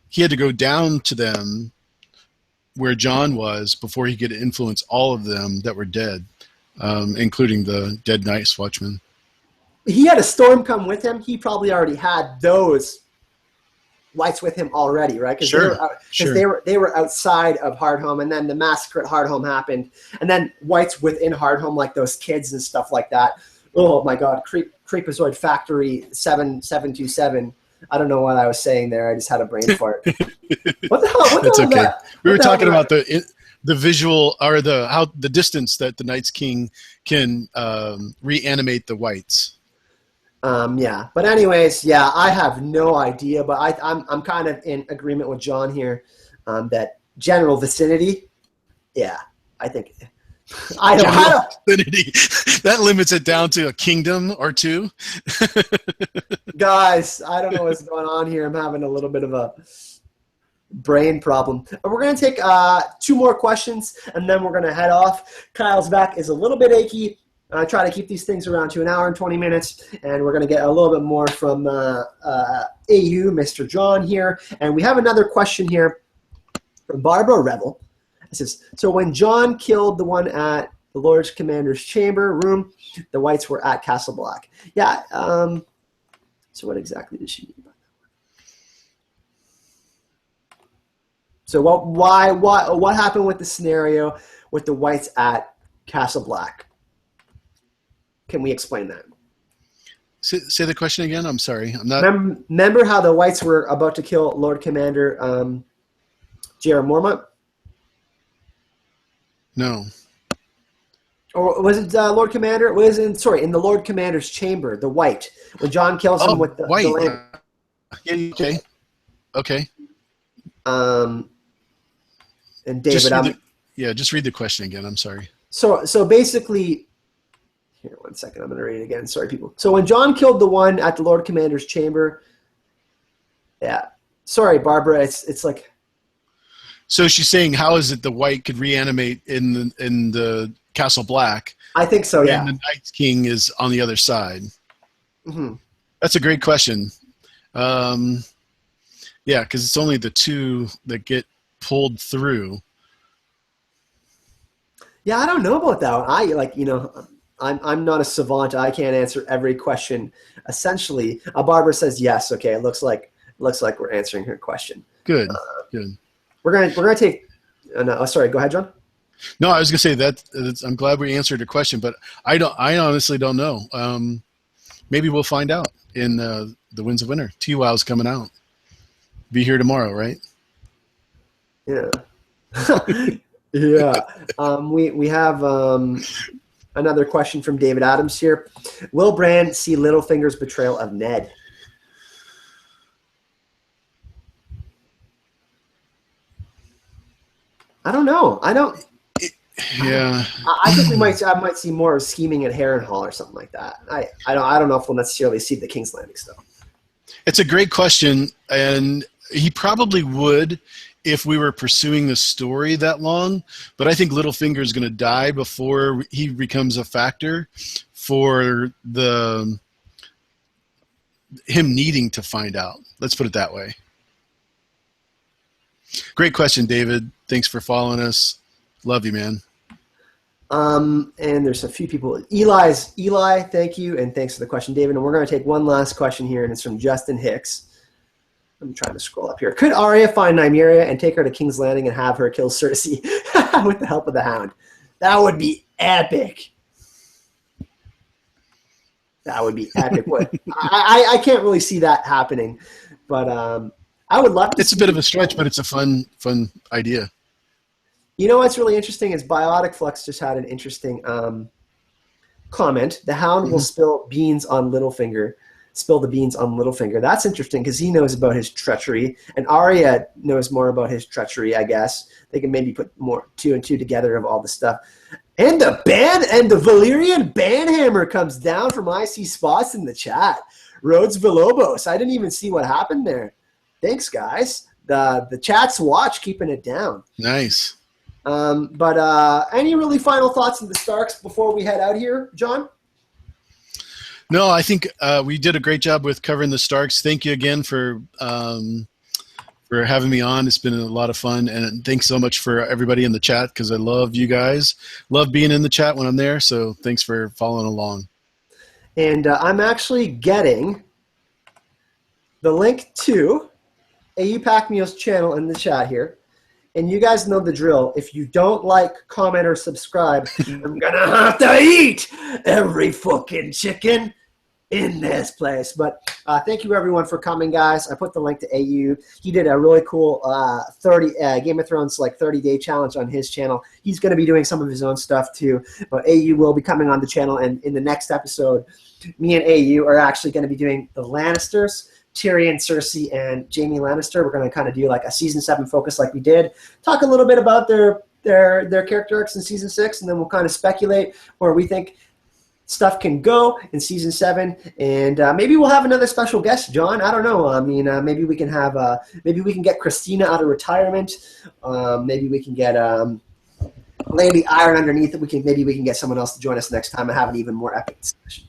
he had to go down to them where Jon was before he could influence all of them that were dead, including the dead Night's Watchmen. He had a storm come with him. He probably already had those whites with him already, right? Because they were outside of Hardhome, and then the massacre at Hardhome happened, and then whites within Hardhome, like those kids and stuff like that. Oh my God, Creepazoid Factory 7727. I don't know what I was saying there. I just had a brain fart. What the hell? That's okay. That? We were talking about the visual, or the distance that the Night's King can reanimate the whites. Yeah, but anyways, yeah, I have no idea, but I'm kind of in agreement with John here that general vicinity. Yeah, I think I don't. Vicinity. That limits it down to a kingdom or two. Guys, I don't know what's going on here. I'm having a little bit of a brain problem. We're going to take 2 more questions, and then we're going to head off. Kyle's back is a little bit achy. I try to keep these things around to an hour and 20 minutes, and we're going to get a little bit more from AU, Mr. John here. And we have another question here from Barbara Revel. It says, so when Jon killed the one at the Lord Commander's chamber room, the whites were at Castle Black. Yeah, so what exactly did she mean by that? So what happened with the scenario with the whites at Castle Black? Can we explain that? Say the question again. I'm sorry. I'm not. Remember how the whites were about to kill Lord Commander Jaron Mormont? No. Or was it Lord Commander? In the Lord Commander's chamber, the white, when Jon kills him with the white. The lamp. Yeah, okay. And David, just read the question again. I'm sorry. So basically. Here, 1 second. I'm going to read it again. Sorry, people. So when Jon killed the one at the Lord Commander's chamber, yeah. Sorry, Barbara. It's like. So she's saying, how is it the white could reanimate in the Castle Black? I think so. Yeah. And the Night's King is on the other side. Mm-hmm. That's a great question. Yeah, because it's only the 2 that get pulled through. Yeah, I don't know about that. I'm not a savant. I can't answer every question. Essentially, Barbara says yes. Okay, it looks like we're answering her question. Good. Good. We're gonna take. No, sorry. Go ahead, John. No, I was gonna say that I'm glad we answered the question, but I honestly don't know. Maybe we'll find out in the Winds of Winter. TWow's coming out. Be here tomorrow, right? Yeah. Yeah. We have another question from David Adams here. Will Bran see Littlefinger's betrayal of Ned? I don't know. Yeah. I think I might see more scheming at Harrenhal or something like that. I don't know if we'll necessarily see the King's Landing stuff. It's a great question, and he probably would if we were pursuing the story that long, but I think Littlefinger is going to die before he becomes a factor for him needing to find out. Let's put it that way. Great question, David. Thanks for following us. Love you, man. And there's a few people. Eli, thank you, and thanks for the question, David. And we're going to take one last question here, and it's from Justin Hicks. I'm trying to scroll up here. Could Aria find Nymeria and take her to King's Landing and have her kill Cersei with the help of the Hound? That would be epic. That would be epic. I can't really see that happening, but I would love to. It's a bit of a stretch, but it's a fun idea. You know what's really interesting is Biotic Flux just had an interesting comment. The Hound will spill the beans on Littlefinger. That's interesting because he knows about his treachery, and Aria knows more about his treachery, I guess. They can maybe put more 2 and 2 together of all the stuff. And the Valyrian banhammer comes down from IC Spots in the chat. Rhodes Vilobos. I didn't even see what happened there. Thanks, guys. The chat's watch keeping it down. Nice. But any really final thoughts on the Starks before we head out here, John? No, I think we did a great job with covering the Starks. Thank you again for having me on. It's been a lot of fun, and thanks so much for everybody in the chat because I love you guys. Love being in the chat when I'm there, so thanks for following along. And I'm actually getting the link to AU Packmule's channel in the chat here. And you guys know the drill. If you don't like, comment, or subscribe, I'm going to have to eat every fucking chicken in this place. But thank you, everyone, for coming, guys. I put the link to AU. He did a really cool Game of Thrones 30-day challenge on his channel. He's going to be doing some of his own stuff, too. But AU will be coming on the channel. And in the next episode, me and AU are actually going to be doing the Lannisters. Tyrion, Cersei, and Jamie Lannister. We're going to kind of do like a season 7 focus like we did. Talk a little bit about their character arcs in season 6, and then we'll kind of speculate where we think stuff can go in season 7. And maybe we'll have another special guest, John. I don't know. I mean, maybe we can have maybe we can get Christina out of retirement. Maybe we can get Lady Iron underneath it. Maybe we can get someone else to join us next time and have an even more epic discussion.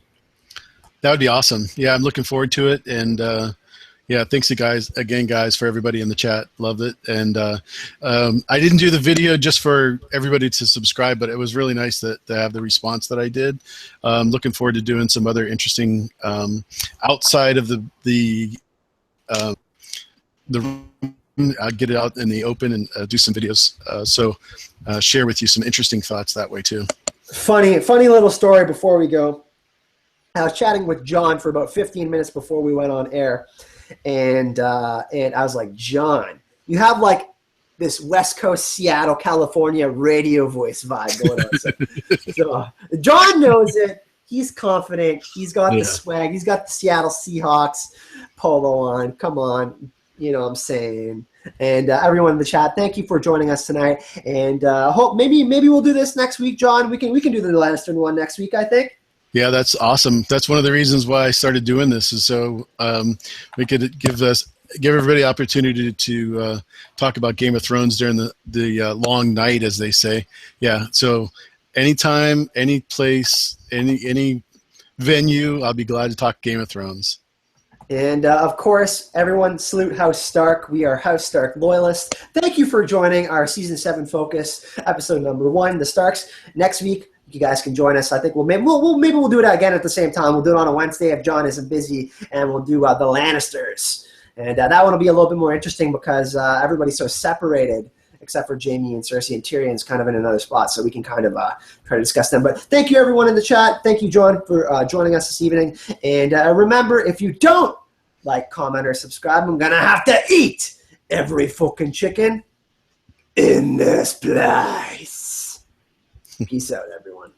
That would be awesome. Yeah, I'm looking forward to it. And yeah, thanks again, guys, for everybody in the chat. Loved it. And I didn't do the video just for everybody to subscribe, but it was really nice to have the response that I did. Looking forward to doing some other interesting outside of the get it out in the open and do some videos. So share with you some interesting thoughts that way too. Funny little story before we go. I was chatting with John for about 15 minutes before we went on air, and I was like, John, you have like this West Coast, Seattle, California radio voice vibe going on. So John knows it. He's confident. He's got the swag. He's got the Seattle Seahawks polo on. Come on, you know what I'm saying. And everyone in the chat, thank you for joining us tonight. And hope maybe we'll do this next week, John. We can do the Lannister one next week, I think. Yeah, that's awesome. That's one of the reasons why I started doing this, is so we could give everybody opportunity to talk about Game of Thrones during the long night, as they say. Yeah, so anytime, any place, any venue, I'll be glad to talk Game of Thrones. And, of course, everyone salute House Stark. We are House Stark loyalists. Thank you for joining our Season 7 Focus, episode number 1, The Starks. Next week, you guys can join us. I think maybe we'll do it again at the same time. We'll do it on a Wednesday if John isn't busy, and we'll do the Lannisters. And that one will be a little bit more interesting because everybody's so separated, except for Jamie and Cersei, and Tyrion's kind of in another spot, so we can kind of try to discuss them. But thank you, everyone in the chat. Thank you, John, for joining us this evening. And remember, if you don't like, comment, or subscribe, I'm going to have to eat every fucking chicken in this place. Peace out, everyone.